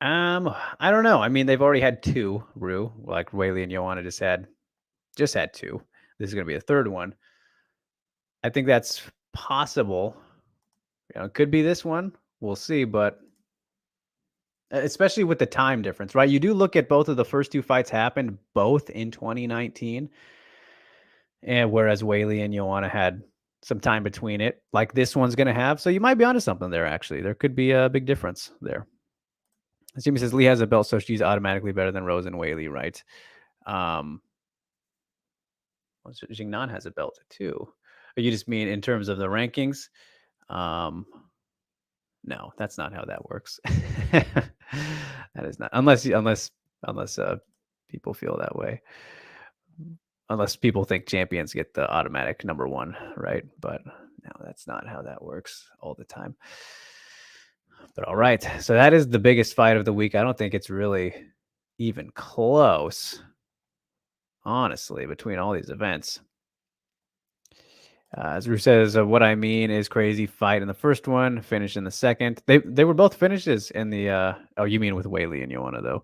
I don't know. I mean, they've already had two, Rue, like Weili and Joanna just had two. This is going to be a third one. I think that's possible. It could be this one. We'll see, but especially with the time difference, right? You do look at both of the first two fights happened both in 2019, and whereas Weili and Joanna had some time between it, like this one's going to have. So you might be onto something there, actually. There could be a big difference there. Jimmy says Lee has a belt, so she's automatically better than Rose and Weili, right? Jingnan has a belt too. You just mean in terms of the rankings? No, that's not how that works. That is not, unless people feel that way. unless people think champions get the automatic number one, right? But no, that's not how that works all the time. But all right, so that is the biggest fight of the week. I don't think it's really even close, honestly, between all these events. As Ru says, what I mean is crazy fight in the first one, finish in the second. They were both finishes in the. Oh, you mean with Whaley and Joanna though?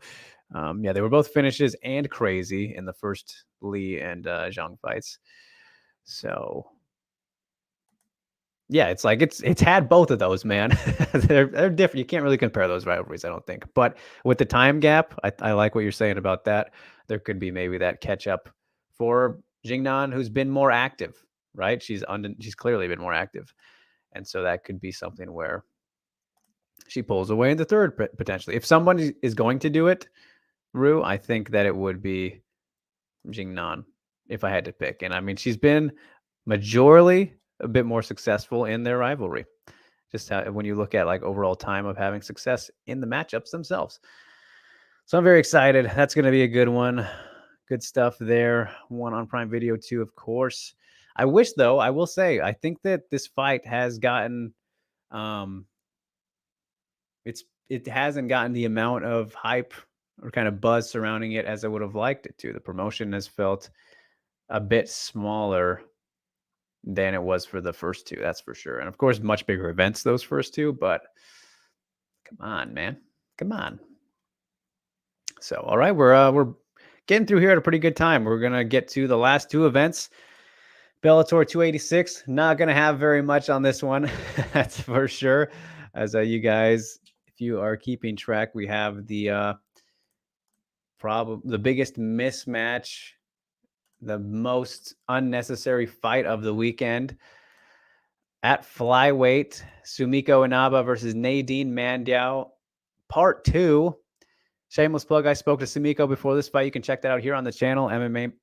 Yeah, they were both finishes and crazy in the first Lee and Zhang fights. So yeah, it's like it's had both of those, man. they're different. You can't really compare those rivalries, I don't think. But with the time gap, I like what you're saying about that. There could be maybe that catch up for Jingnan, who's been more active, right? She's clearly been more active, and so that could be something where she pulls away in the third potentially. If somebody is going to do it, Ru, I think that it would be Jingnan if I had to pick. And I mean, she's been majorly a bit more successful in their rivalry. Just when you look at like overall time of having success in the matchups themselves. So I'm very excited. That's going to be a good one. Good stuff there. One on Prime Video too, of course. I wish though, I will say, I think that this fight has gotten, it hasn't gotten the amount of hype or kind of buzz surrounding it as I would have liked it to. The promotion has felt a bit smaller than it was for the first two, that's for sure. And of course, much bigger events, those first two, but come on, man. Come on. So, all right, we're getting through here at a pretty good time. We're gonna get to the last two events. Bellator 286, not gonna have very much on this one, that's for sure. As you guys, if you are keeping track, we have the biggest mismatch, the most unnecessary fight of the weekend. At flyweight, Sumiko Inaba versus Nadine Mandiao, part 2. Shameless plug, I spoke to Sumiko before this fight. You can check that out here on the channel,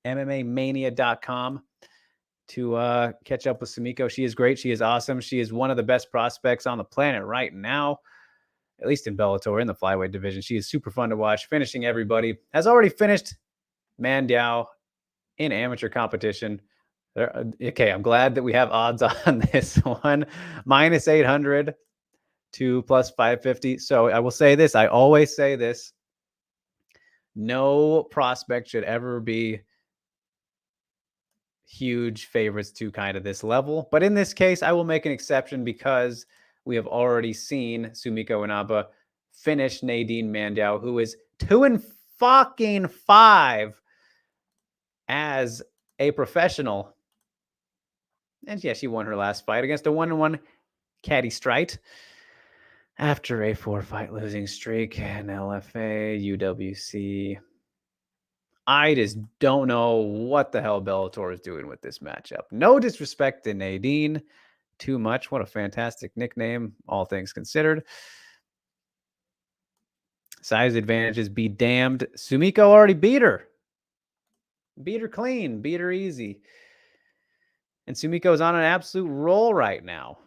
MMAmania.com, to catch up with Sumiko. She is great. She is awesome. She is one of the best prospects on the planet right now, at least in Bellator, in the flyweight division. She is super fun to watch, finishing everybody. Has already finished Mandiao in amateur competition. Okay, I'm glad that we have odds on this one. Minus 800 to plus 550. So I will say this. I always say this. No prospect should ever be huge favorites to kind of this level. But in this case, I will make an exception because we have already seen Sumiko Inaba finish Nadine Mandiao, who is 2-5 as a professional. And yeah, she won her last fight against a 1-1 Caddy Strite after a 4-fight losing streak in LFA, UWC. I just don't know what the hell Bellator is doing with this matchup. No disrespect to Nadine too much. What a fantastic nickname, all things considered. Size advantages be damned. Sumiko already beat her. Beat her clean. Beat her easy. And Sumiko's on an absolute roll right now.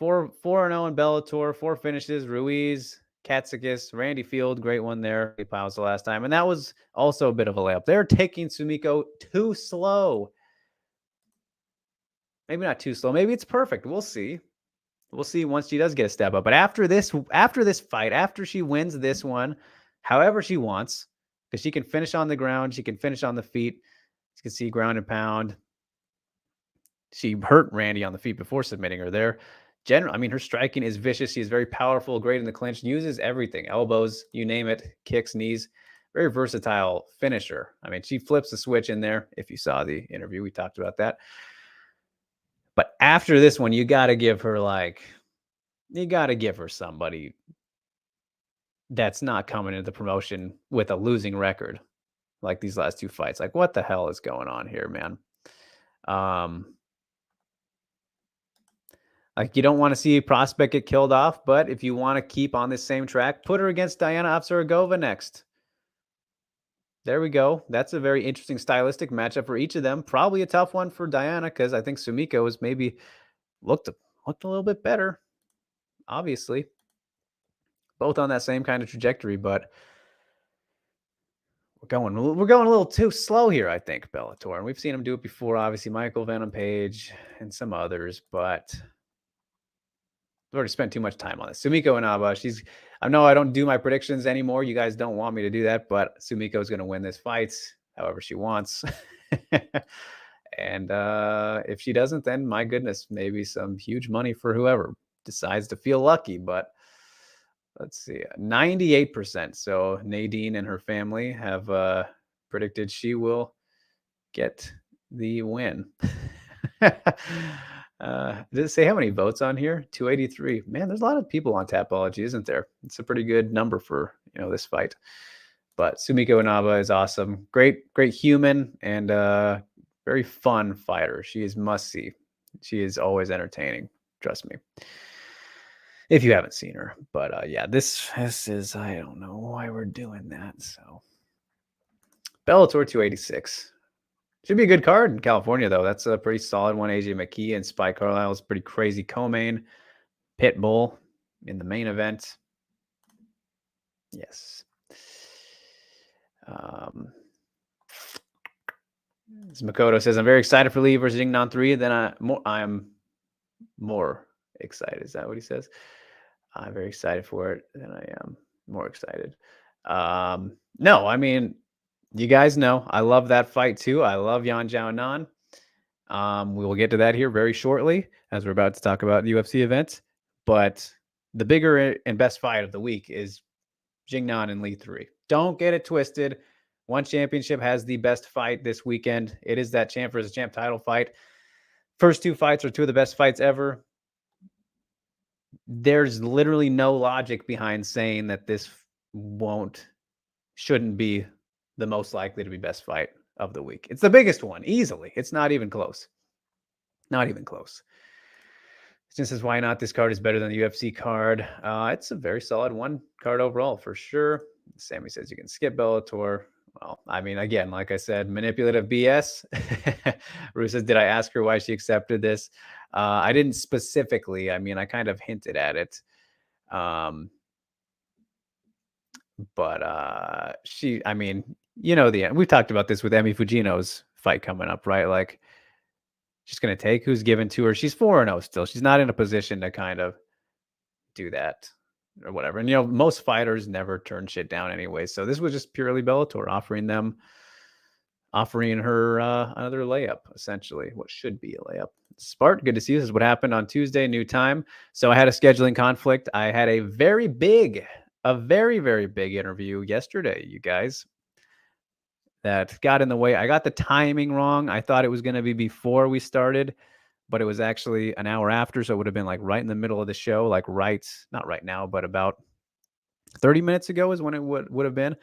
4-0 in Bellator, 4 finishes. Ruiz, Katsakis, Randy Field, great one there. He paused the last time. And that was also a bit of a layup. They're taking Sumiko too slow. Maybe not too slow. Maybe it's perfect. We'll see. We'll see once she does get a step up. But after this fight, after she wins this one, however she wants, because she can finish on the ground, she can finish on the feet. You can see ground and pound. She hurt Randy on the feet before submitting her there. I mean, her striking is vicious. She is very powerful, great in the clinch, uses everything, elbows, you name it, kicks, knees. Very versatile finisher. I mean, she flips the switch in there. If you saw the interview, we talked about that. But after this one, you got to give her somebody that's not coming into the promotion with a losing record like these last two fights. Like, what the hell is going on here, man? Like, you don't want to see a prospect get killed off, but if you want to keep on this same track, put her against Diana Avsaragova next. There we go. That's a very interesting stylistic matchup for each of them. Probably a tough one for Diana because I think Sumiko has maybe looked a little bit better, obviously. Both on that same kind of trajectory, but we're going a little too slow here, I think, Bellator. And we've seen him do it before, obviously, Michael Venom Page and some others, but I've already spent too much time on this. Sumiko Inaba, I know I don't do my predictions anymore. You guys don't want me to do that, but Sumiko is going to win this fight however she wants. And if she doesn't, then my goodness, maybe some huge money for whoever decides to feel lucky. But let's see, 98%. So Nadine and her family have predicted she will get the win. Did it say how many votes on here? 283. Man, there's a lot of people on Tapology, isn't there? It's a pretty good number for this fight. But Sumiko Inaba is awesome. Great human and very fun fighter. She is must see. She is always entertaining. Trust me. If you haven't seen her. But yeah, this is, I don't know why we're doing that. So Bellator 286. Should be a good card in California, though. That's a pretty solid one. AJ McKee and Spike Carlisle's pretty crazy co-main. Pitbull in the main event. Yes. Makoto says, I'm very excited for Lee versus Jingnan 3. Then I'm more excited. Is that what he says? I'm very excited for it. Then I am more excited. No, I mean, you guys know I love that fight too. I love Yan Zhao Nan. We will get to that here very shortly as we're about to talk about the UFC event. But the bigger and best fight of the week is Jingnan and Lee 3. Don't get it twisted. One Championship has the best fight this weekend. It is that champ versus champ title fight. First two fights are two of the best fights ever. There's literally no logic behind saying that this shouldn't be the most likely to be best fight of the week. It's the biggest one, easily. It's not even close. Not even close. Since says, why not? This card is better than the UFC card. It's a very solid one card overall, for sure. Sammy says you can skip Bellator. Well, I mean, again, like I said, manipulative BS. Rue says, did I ask her why she accepted this? I didn't specifically. I mean, I kind of hinted at it. But I mean, the end. We've talked about this with Emi Fujino's fight coming up, right? Like, she's going to take who's given to her. She's 4-0 still. She's not in a position to kind of do that or whatever. And, most fighters never turn shit down anyway. So this was just purely Bellator offering her another layup, essentially, what should be a layup. Spart, good to see you. This is what happened on Tuesday, new time. So I had a scheduling conflict. I had a very, very big interview yesterday, you guys, that got in the way. I got the timing wrong. I thought it was going to be before we started, but it was actually an hour after. So it would have been like right in the middle of the show, like not right now, but about 30 minutes ago is when it would have been.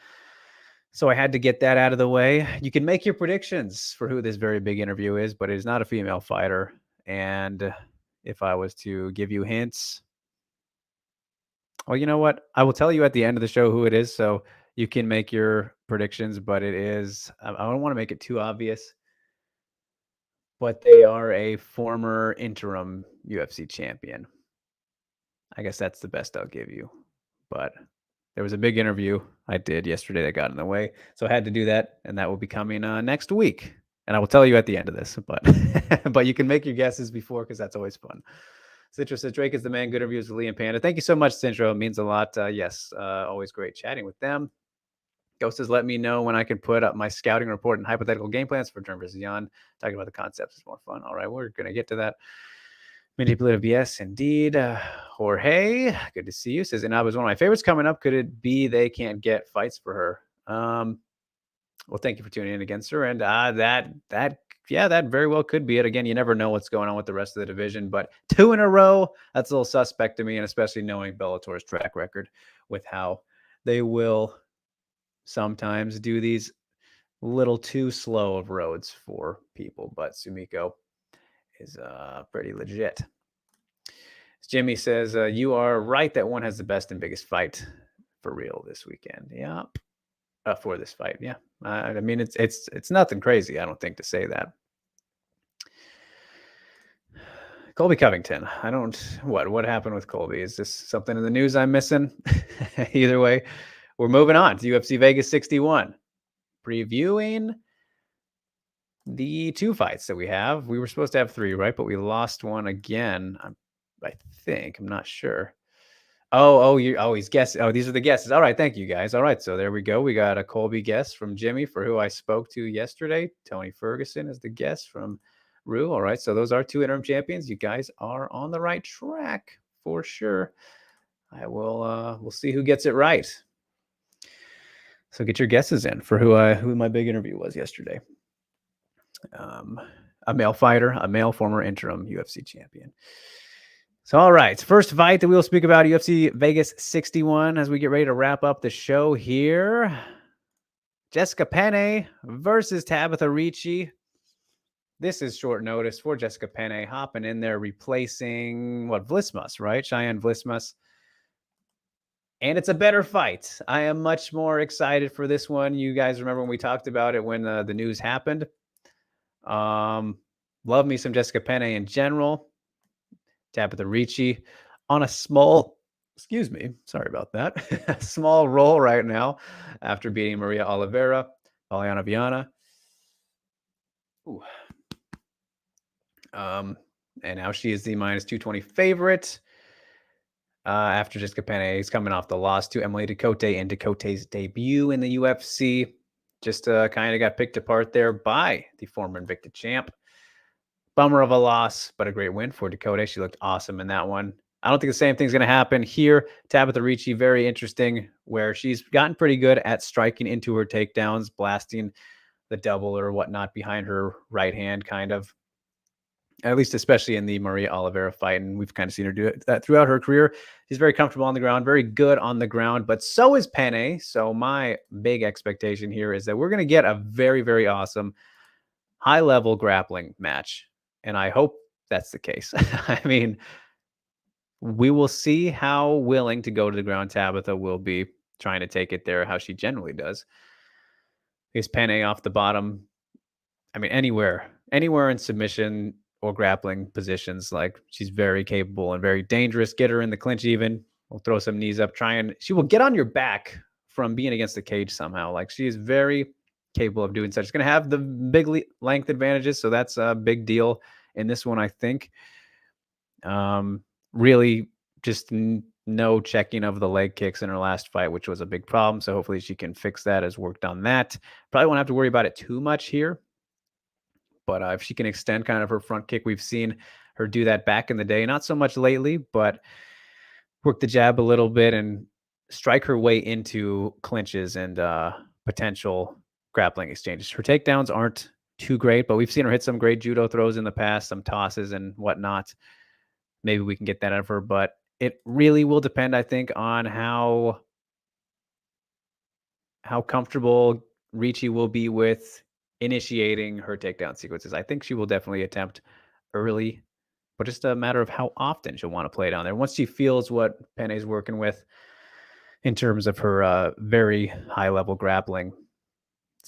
So I had to get that out of the way. You can make your predictions for who this very big interview is, but it is not a female fighter. And if I was to give you hints, well, you know what? I will tell you at the end of the show who it is, so you can make your predictions, but it is, I don't want to make it too obvious, but they are a former interim UFC champion. I guess that's the best I'll give you. But there was a big interview I did yesterday that got in the way, so I had to do that, and that will be coming next week. And I will tell you at the end of this, but but you can make your guesses before, because that's always fun. Citro says, Drake is the man. Good interviews with Lee and Panda. Thank you so much, Citro. It means a lot. Yes, always great chatting with them. Ghost says, let me know when I can put up my scouting report and hypothetical game plans for Turn versus Jan. Talking about the concepts is more fun. All right, we're going to get to that. Manipulative BS, indeed. Jorge, good to see you. Says, Inaba is one of my favorites coming up. Could it be they can't get fights for her? Well, thank you for tuning in against her. And that very well could be it. Again, you never know what's going on with the rest of the division, but 2 in a row, that's a little suspect to me, and especially knowing Bellator's track record with how they will sometimes do these little too slow of roads for people. But Sumiko is pretty legit. Jimmy says, you are right that one has the best and biggest fight for real this weekend. Yeah. For this fight. Yeah. I mean, it's nothing crazy, I don't think, to say that. Colby Covington. What happened with Colby? Is this something in the news I'm missing? Either way, we're moving on to UFC Vegas 61. previewing the 2 fights that we have. We were supposed to have 3, right? But we lost one again. I think. I'm not sure. He's guessing. Oh, these are the guesses. All right, thank you guys. All right, so there we go. We got a Colby guess from Jimmy for who I spoke to yesterday. Tony Ferguson is the guess from Rue. All right, so those are 2 interim champions. You guys are on the right track for sure. I will. We'll see who gets it right. So get your guesses in for who my big interview was yesterday. A male fighter, a male former interim UFC champion. So, all right, first fight that we will speak about, UFC Vegas 61, as we get ready to wrap up the show here. Jessica Penne versus Tabitha Ricci. This is short notice for Jessica Penne, hopping in there, replacing, Vlismas, right? Cheyenne Vlismas. And it's a better fight. I am much more excited for this one. You guys remember when we talked about it when the news happened. Love me some Jessica Penne in general. Tabitha Ricci on a small, sorry about that, small roll right now after beating Maria Oliveira, Poliana Viana. Ooh. And now she is the minus 220 favorite. After Jessica Penne is coming off the loss to Emily Ducote in Ducote's debut in the UFC. Just kind of got picked apart there by the former Invicta champ. Bummer of a loss, but a great win for Ducote. She looked awesome in that one. I don't think the same thing's going to happen here. Tabitha Ricci, very interesting, where she's gotten pretty good at striking into her takedowns, blasting the double or whatnot behind her right hand, kind of. At least especially in the Maria Oliveira fight, and we've kind of seen her do that throughout her career. She's very comfortable on the ground, very good on the ground, but so is Penne. So my big expectation here is that we're going to get a very, very awesome high-level grappling match. And I hope that's the case. I mean, we will see how willing to go to the ground Tabitha will be trying to take it there, how she generally does. Is Penne off the bottom? I mean, anywhere in submission or grappling positions, like she's very capable and very dangerous. Get her in the clinch even. We'll throw some knees up. She will get on your back from being against the cage somehow. Like she is very capable of doing such. She's going to have the big length advantages, so that's a big deal in this one, I think. Really just no checking of the leg kicks in her last fight, which was a big problem. So hopefully she can fix that, has worked on that. Probably won't have to worry about it too much here. But if she can extend kind of her front kick, we've seen her do that back in the day. Not so much lately, but work the jab a little bit and strike her way into clinches and potential grappling exchanges. Her takedowns aren't too great, but we've seen her hit some great judo throws in the past, some tosses and whatnot. Maybe we can get that out of her, but it really will depend, I think, on how comfortable Ricci will be with initiating her takedown sequences. I think she will definitely attempt early, but just a matter of how often she'll want to play down there. Once she feels what Penne's working with in terms of her very high-level grappling,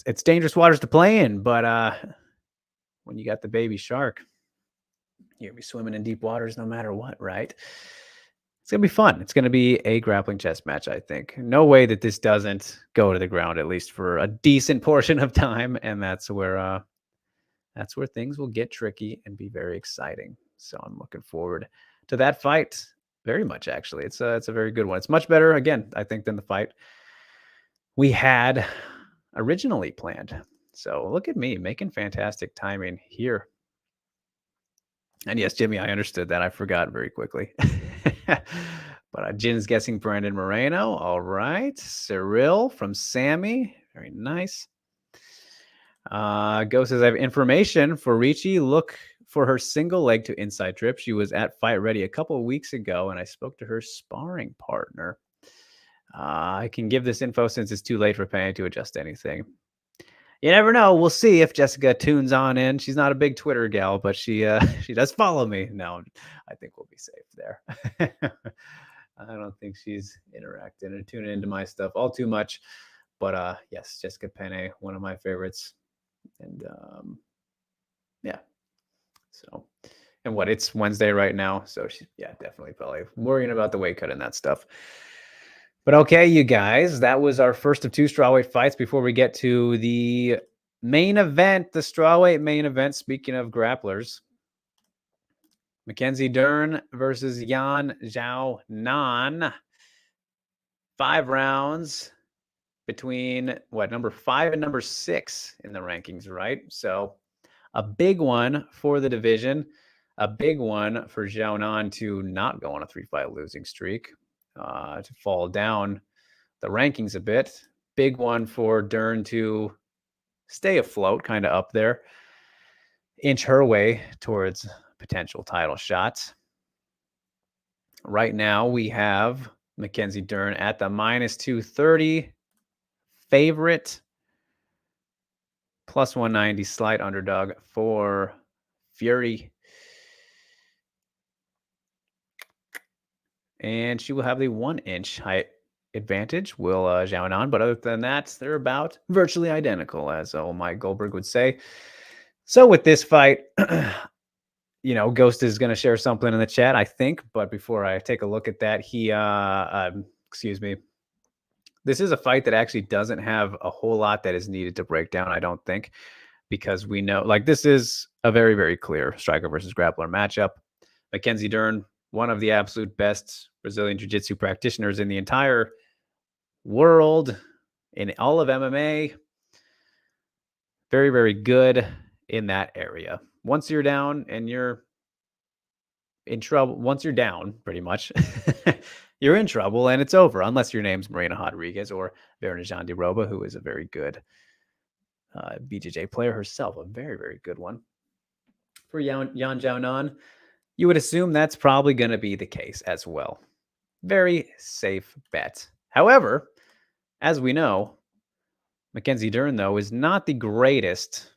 it's dangerous waters to play in, but when you got the baby shark, you're going to be swimming in deep waters no matter what, right? It's going to be fun. It's going to be a grappling chess match, I think. No way that this doesn't go to the ground, at least for a decent portion of time, and that's where things will get tricky and be very exciting. So I'm looking forward to that fight very much, actually. It's a very good one. It's much better, again, I think, than the fight we had originally planned. So look at me making fantastic timing here. And yes, Jimmy, I understood that. I forgot very quickly. But Jin's guessing Brandon Moreno. All right. Cyril from Sammy. Very nice. Go says, I have information for Ricci. Look for her single leg to inside trip. She was at Fight Ready a couple of weeks ago, and I spoke to her sparring partner. I can give this info since it's too late for Penny to adjust anything. You never know. We'll see if Jessica tunes on in. She's not a big Twitter gal, but she does follow me. No, I think we'll be safe there. I don't think she's interacting or tuning into my stuff all too much. But yes, Jessica Penne, one of my favorites. And yeah. So, and it's Wednesday right now. So she's, definitely probably worrying about the weight cut and that stuff. But okay, you guys, that was our first of 2 strawweight fights before we get to the main event, the strawweight main event. Speaking of grapplers, Mackenzie Dern versus Yan Zhao Nan. 5 rounds between number 5 and number 6 in the rankings, right? So a big one for the division, a big one for Zhao Nan to not go on a 3-fight losing streak, to fall down the rankings a bit. Big one for Dern to stay afloat, kind of up there, inch her way towards potential title shots. Right now, we have Mackenzie Dern at the -230 favorite, plus 190 slight underdog for Fury. And she will have the 1-inch height advantage, will Zhao Nan. But other than that, they're about virtually identical, as old Mike Goldberg would say. So with this fight, Ghost is going to share something in the chat, I think. But before I take a look at that, excuse me. This is a fight that actually doesn't have a whole lot that is needed to break down, I don't think, because we know, this is a very, very clear striker versus grappler matchup. Mackenzie Dern, one of the absolute best Brazilian Jiu-Jitsu practitioners in the entire world, in all of MMA. Very, very good in that area. Once you're down and you're in trouble, once you're down, pretty much, you're in trouble and it's over, unless your name's Marina Rodriguez or Verna Jandiroba, who is a very good BJJ player herself, a very, very good one. For Yan Zhao Nan, you would assume that's probably going to be the case as well. Very safe bet. However, as we know, Mackenzie Dern, though, is not the greatest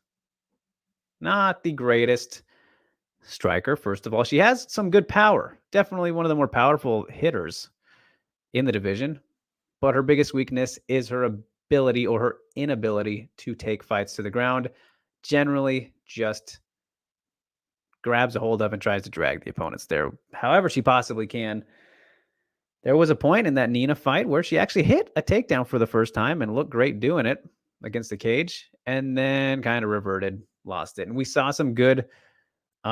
striker. First of all, she has some good power. Definitely one of the more powerful hitters in the division. But her biggest weakness is her ability or her inability to take fights to the ground. Generally, just grabs a hold of and tries to drag the opponents there however she possibly can. There was a point in that Nina fight where she actually hit a takedown for the first time and looked great doing it against the cage, and then kind of reverted, lost it. And we saw some good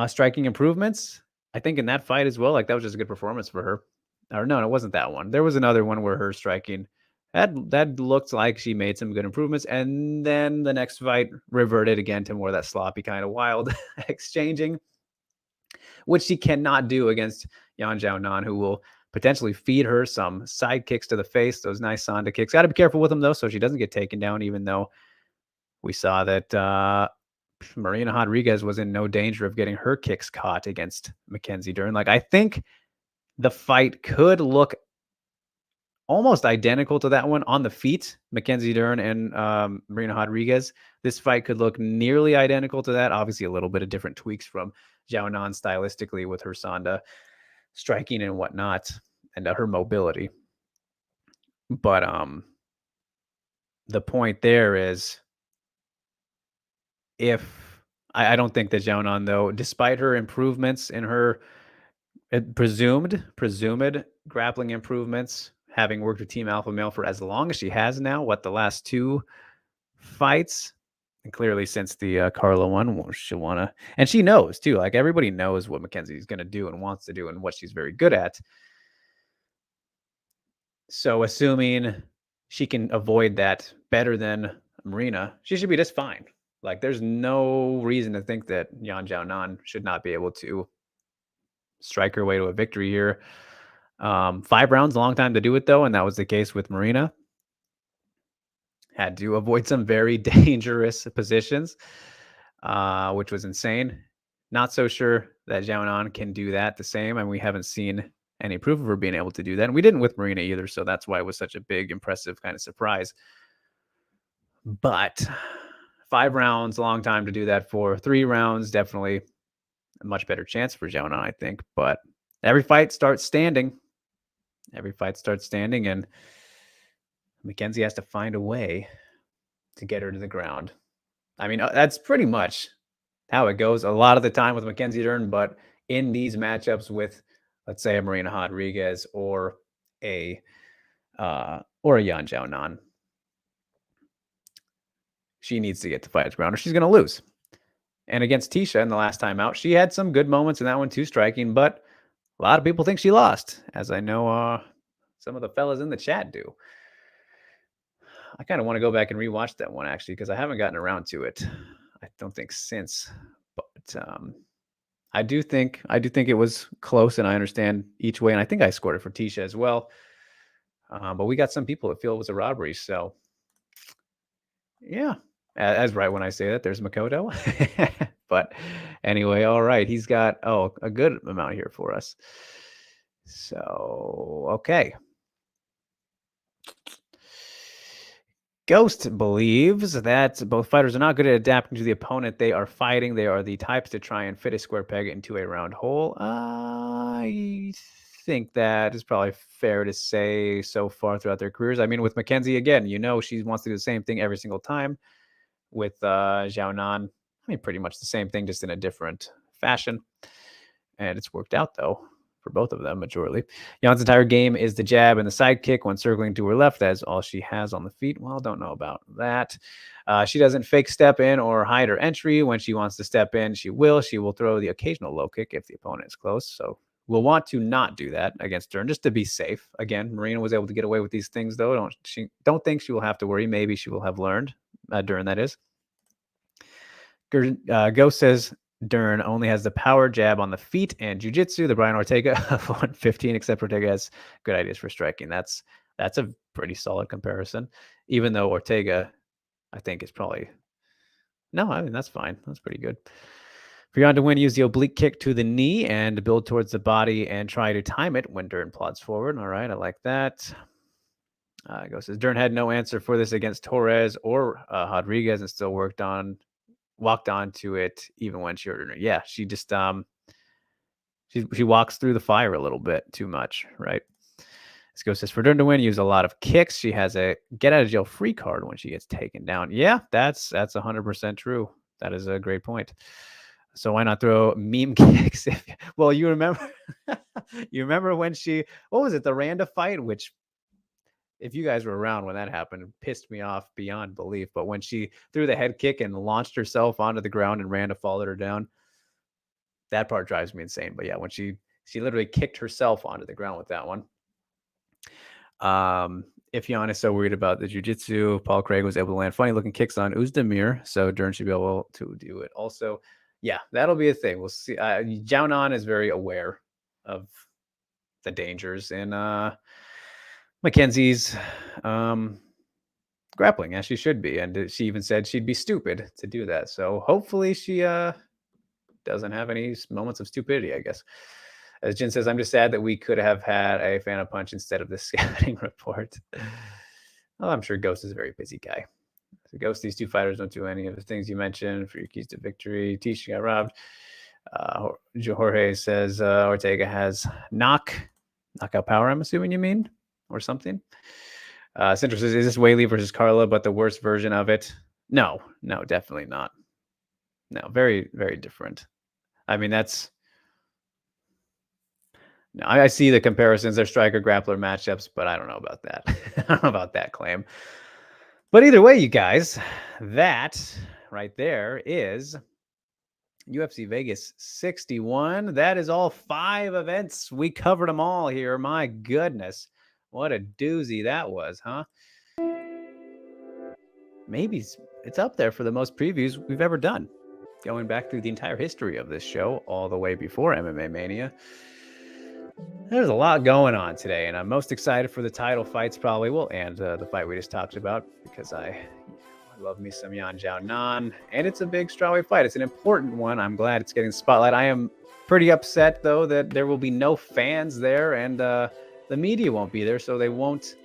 striking improvements, I think, in that fight as well. That was just a good performance for her. Or no, it wasn't that one. There was another one where her striking that looked like she made some good improvements, and then the next fight reverted again to more of that sloppy kind of wild exchanging, which she cannot do against Yan Zhao Nan, who will potentially feed her some side kicks to the face, those nice Sonda kicks. Got to be careful with them, though, so she doesn't get taken down, even though we saw that Marina Rodriguez was in no danger of getting her kicks caught against Mackenzie Dern. I think the fight could look almost identical to that one on the feet, Mackenzie Dern and Marina Rodriguez. This fight could look nearly identical to that. Obviously, a little bit of different tweaks from Zhao Nan stylistically with her Sonda striking and whatnot, and her mobility. But the point there is, if I don't think that Zhao Nan, though, despite her improvements in her presumed grappling improvements, having worked with Team Alpha Male for as long as she has now, the last 2 fights, and clearly since the Carla one, she'll want to, and she knows too, everybody knows what Mackenzie is going to do and wants to do and what she's very good at. So assuming she can avoid that better than Marina, she should be just fine. There's no reason to think that Yan Zhao Nan should not be able to strike her way to a victory here. 5 rounds, a long time to do it, though, and that was the case with Marina. Had to avoid some very dangerous positions, which was insane. Not so sure that Zhao Nan can do that the same, and we haven't seen any proof of her being able to do that. And we didn't with Marina either, so that's why it was such a big, impressive kind of surprise. But 5 rounds, a long time to do that for. 3 rounds, definitely a much better chance for Zhao Nan, I think. But every fight starts standing. And Mackenzie has to find a way to get her to the ground. I mean, that's pretty much how it goes a lot of the time with Mackenzie Dern, but in these matchups with, let's say, a Marina Rodriguez or a or a Yan Xiaonan. She needs to get to fight ground or she's going to lose. And against Tisha in the last time out, she had some good moments in that one too, striking, but a lot of people think she lost, as I know some of the fellas in the chat do. I kind of want to go back and rewatch that one, actually, because I haven't gotten around to it. I don't think since. But I do think it was close, and I understand each way, and I think I scored it for Tisha as well. But we got some people that feel it was a robbery, so yeah. As right when I say that, there's Makoto. But anyway, all right. He's got, a good amount here for us. So, okay. Ghost believes that both fighters are not good at adapting to the opponent they are fighting. They are the types to try and fit a square peg into a round hole. I think that is probably fair to say so far throughout their careers. I mean, with Mackenzie, again, she wants to do the same thing every single time. With Xiaonan, I mean, pretty much the same thing, just in a different fashion. And it's worked out, though, for both of them, majorly. Jan's entire game is the jab and the side kick when circling to her left. That is all she has on the feet. Well, don't know about that. She doesn't fake step in or hide her entry. When she wants to step in, she will. She will throw the occasional low kick if the opponent is close. So we'll want to not do that against Dern, just to be safe. Again, Marina was able to get away with these things, though. Don't think she will have to worry. Maybe she will have learned. Dern, that is. Ghost says Dern only has the power jab on the feet and jiu-jitsu. The Brian Ortega of 115, except Ortega has good ideas for striking. That's a pretty solid comparison, even though Ortega, I think, is probably... No, I mean, that's fine. That's pretty good. For Jan to win, use the oblique kick to the knee and build towards the body and try to time it when Dern plods forward. All right, I like that. Ghost says Dern had no answer for this against Torres or Rodriguez and still walked on to it even when she ordered her. Yeah, she just she walks through the fire a little bit too much, right? This Ghost says for Dern to win, use a lot of kicks. She has a get out of jail free card when she gets taken down. Yeah, that's 100% true. That is a great point. So why not throw meme kicks? Well, you remember when what was it, the Randa fight, which, if you guys were around when that happened, it pissed me off beyond belief. But when she threw the head kick and launched herself onto the ground and Randa followed her down, that part drives me insane. But yeah, when she literally kicked herself onto the ground with that one. If Jan is so worried about the jiu-jitsu, Paul Craig was able to land funny-looking kicks on Uzdemir, so Dern should be able to do it also. Yeah, that'll be a thing. We'll see. Jiaonan is very aware of the dangers in Mackenzie's grappling, as she should be. And she even said she'd be stupid to do that. So hopefully she doesn't have any moments of stupidity, I guess. As Jin says, I'm just sad that we could have had a fan of punch instead of the scouting report. Well, I'm sure Ghost is a very busy guy. So Ghost, these two fighters don't do any of the things you mentioned for your keys to victory. Tisha got robbed. Jorge says Ortega has knockout power, I'm assuming you mean, or something. Central says, is this Whaley versus Carla, but the worst version of it? No, definitely not. No, very, very different. I mean, I see the comparisons. They're striker grappler matchups, but I don't know about that. I don't know about that claim. But either way, you guys, that right there is UFC Vegas 61. That is all 5 events. We covered them all here. My goodness. What a doozy that was, huh? Maybe it's up there for the most previews we've ever done. Going back through the entire history of this show, all the way before MMA Mania. There's a lot going on today, and I'm most excited for the title fights probably. Well, and the fight we just talked about, because I love me some Yan Xiaonan, and it's a big strawweight fight. It's an important one. I'm glad it's getting the spotlight. I am pretty upset, though, that there will be no fans there, and the media won't be there, so they won't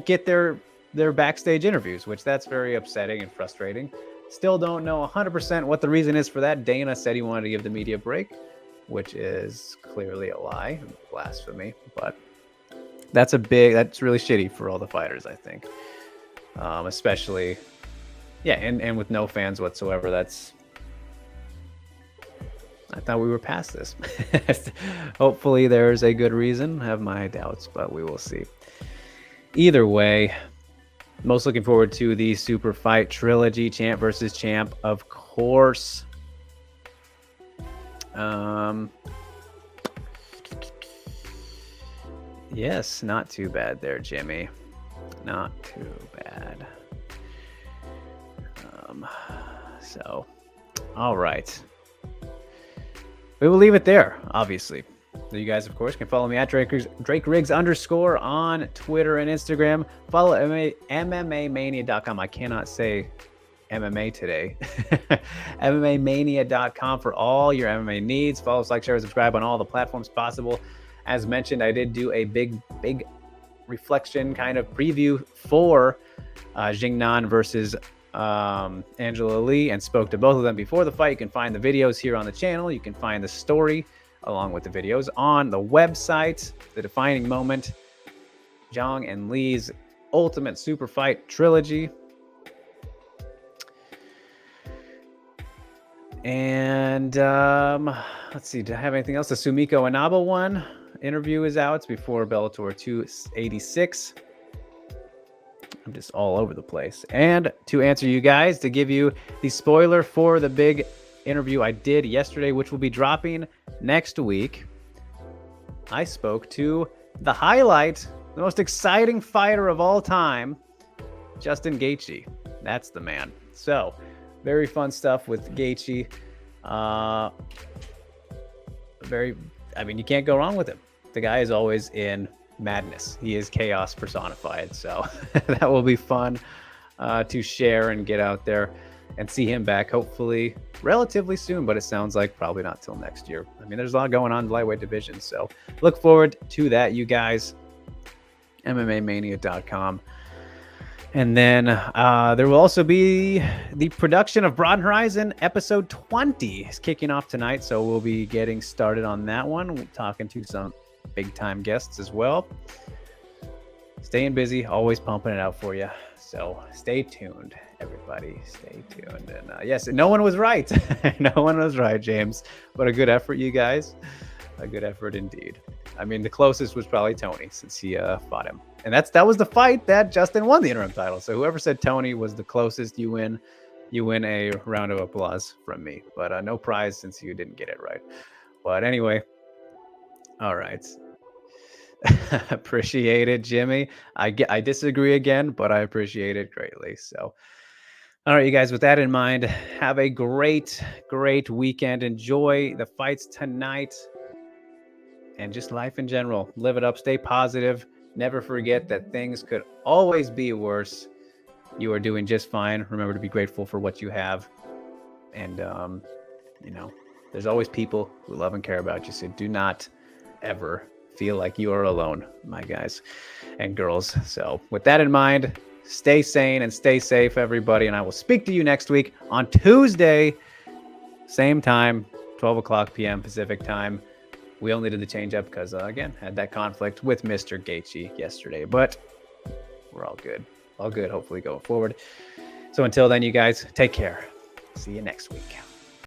get their backstage interviews, which that's very upsetting and frustrating. Still don't know 100% what the reason is for that. Dana said he wanted to give the media a break, which is clearly a lie, blasphemy, but that's really shitty for all the fighters, I think. Especially, yeah, and with no fans whatsoever. I thought we were past this. Hopefully there's a good reason. I have my doubts, but we will see. either way, most looking forward to the super fight trilogy, champ versus champ, of course. Yes, not too bad there, Jimmy. Not too bad. So, all right. We will leave it there, obviously. So you guys, of course, can follow me at Drake Riggs _ on Twitter and Instagram. Follow MMAmania.com. I cannot say MMA today. MMAmania.com for all your MMA needs. Follow, like, share, subscribe on all the platforms possible. As mentioned, I did do a big reflection kind of preview for Jingnan versus Angela Lee, and spoke to both of them before the fight. You can find the videos here on the channel. You can find the story along with the videos on the website. The defining moment, Zhang and Lee's ultimate super fight trilogy. And let's see, do I have anything else? The Sumiko Inaba one interview is out. It's before Bellator 286. I'm just all over the place. And to answer you guys, to give you the spoiler for the big interview I did yesterday, which will be dropping next week, I spoke to the highlight, the most exciting fighter of all time, Justin Gaethje. That's the man. So, very fun stuff with Gaethje. I mean, you can't go wrong with him. The guy is always in madness. He is chaos personified. So that will be fun to share and get out there and see him back, hopefully relatively soon, but it sounds like probably not till next year. I mean, there's a lot going on in the lightweight division, so look forward to that, you guys. MMAmania.com. And then there will also be the production of Broad Horizon episode 20 is kicking off tonight, so we'll be getting started on that one. We're talking to some big time guests as well. Staying busy, always pumping it out for you. So stay tuned, everybody. Stay tuned. And yes, no one was right. No one was right, James. But a good effort, you guys. A good effort indeed. I mean, the closest was probably Tony, since he fought him. And that was the fight that Justin won the interim title. So whoever said Tony was the closest, you win a round of applause from me. But no prize since you didn't get it right. But anyway, all right. Appreciate it, Jimmy. I disagree again, but I appreciate it greatly. So, all right, you guys, with that in mind, have a great weekend. Enjoy the fights tonight and just life in general. Live it up. Stay positive. Never forget that things could always be worse. You are doing just fine. Remember to be grateful for what you have. And, there's always people who love and care about you. So do not ever feel like you are alone, my guys and girls. So with that in mind, stay sane and stay safe, everybody. And I will speak to you next week on Tuesday, same time, 12 o'clock p.m. Pacific time. We only did the change up because, again, had that conflict with Mr. Gaethje yesterday. But we're all good. All good, hopefully, going forward. So until then, you guys, take care. See you next week.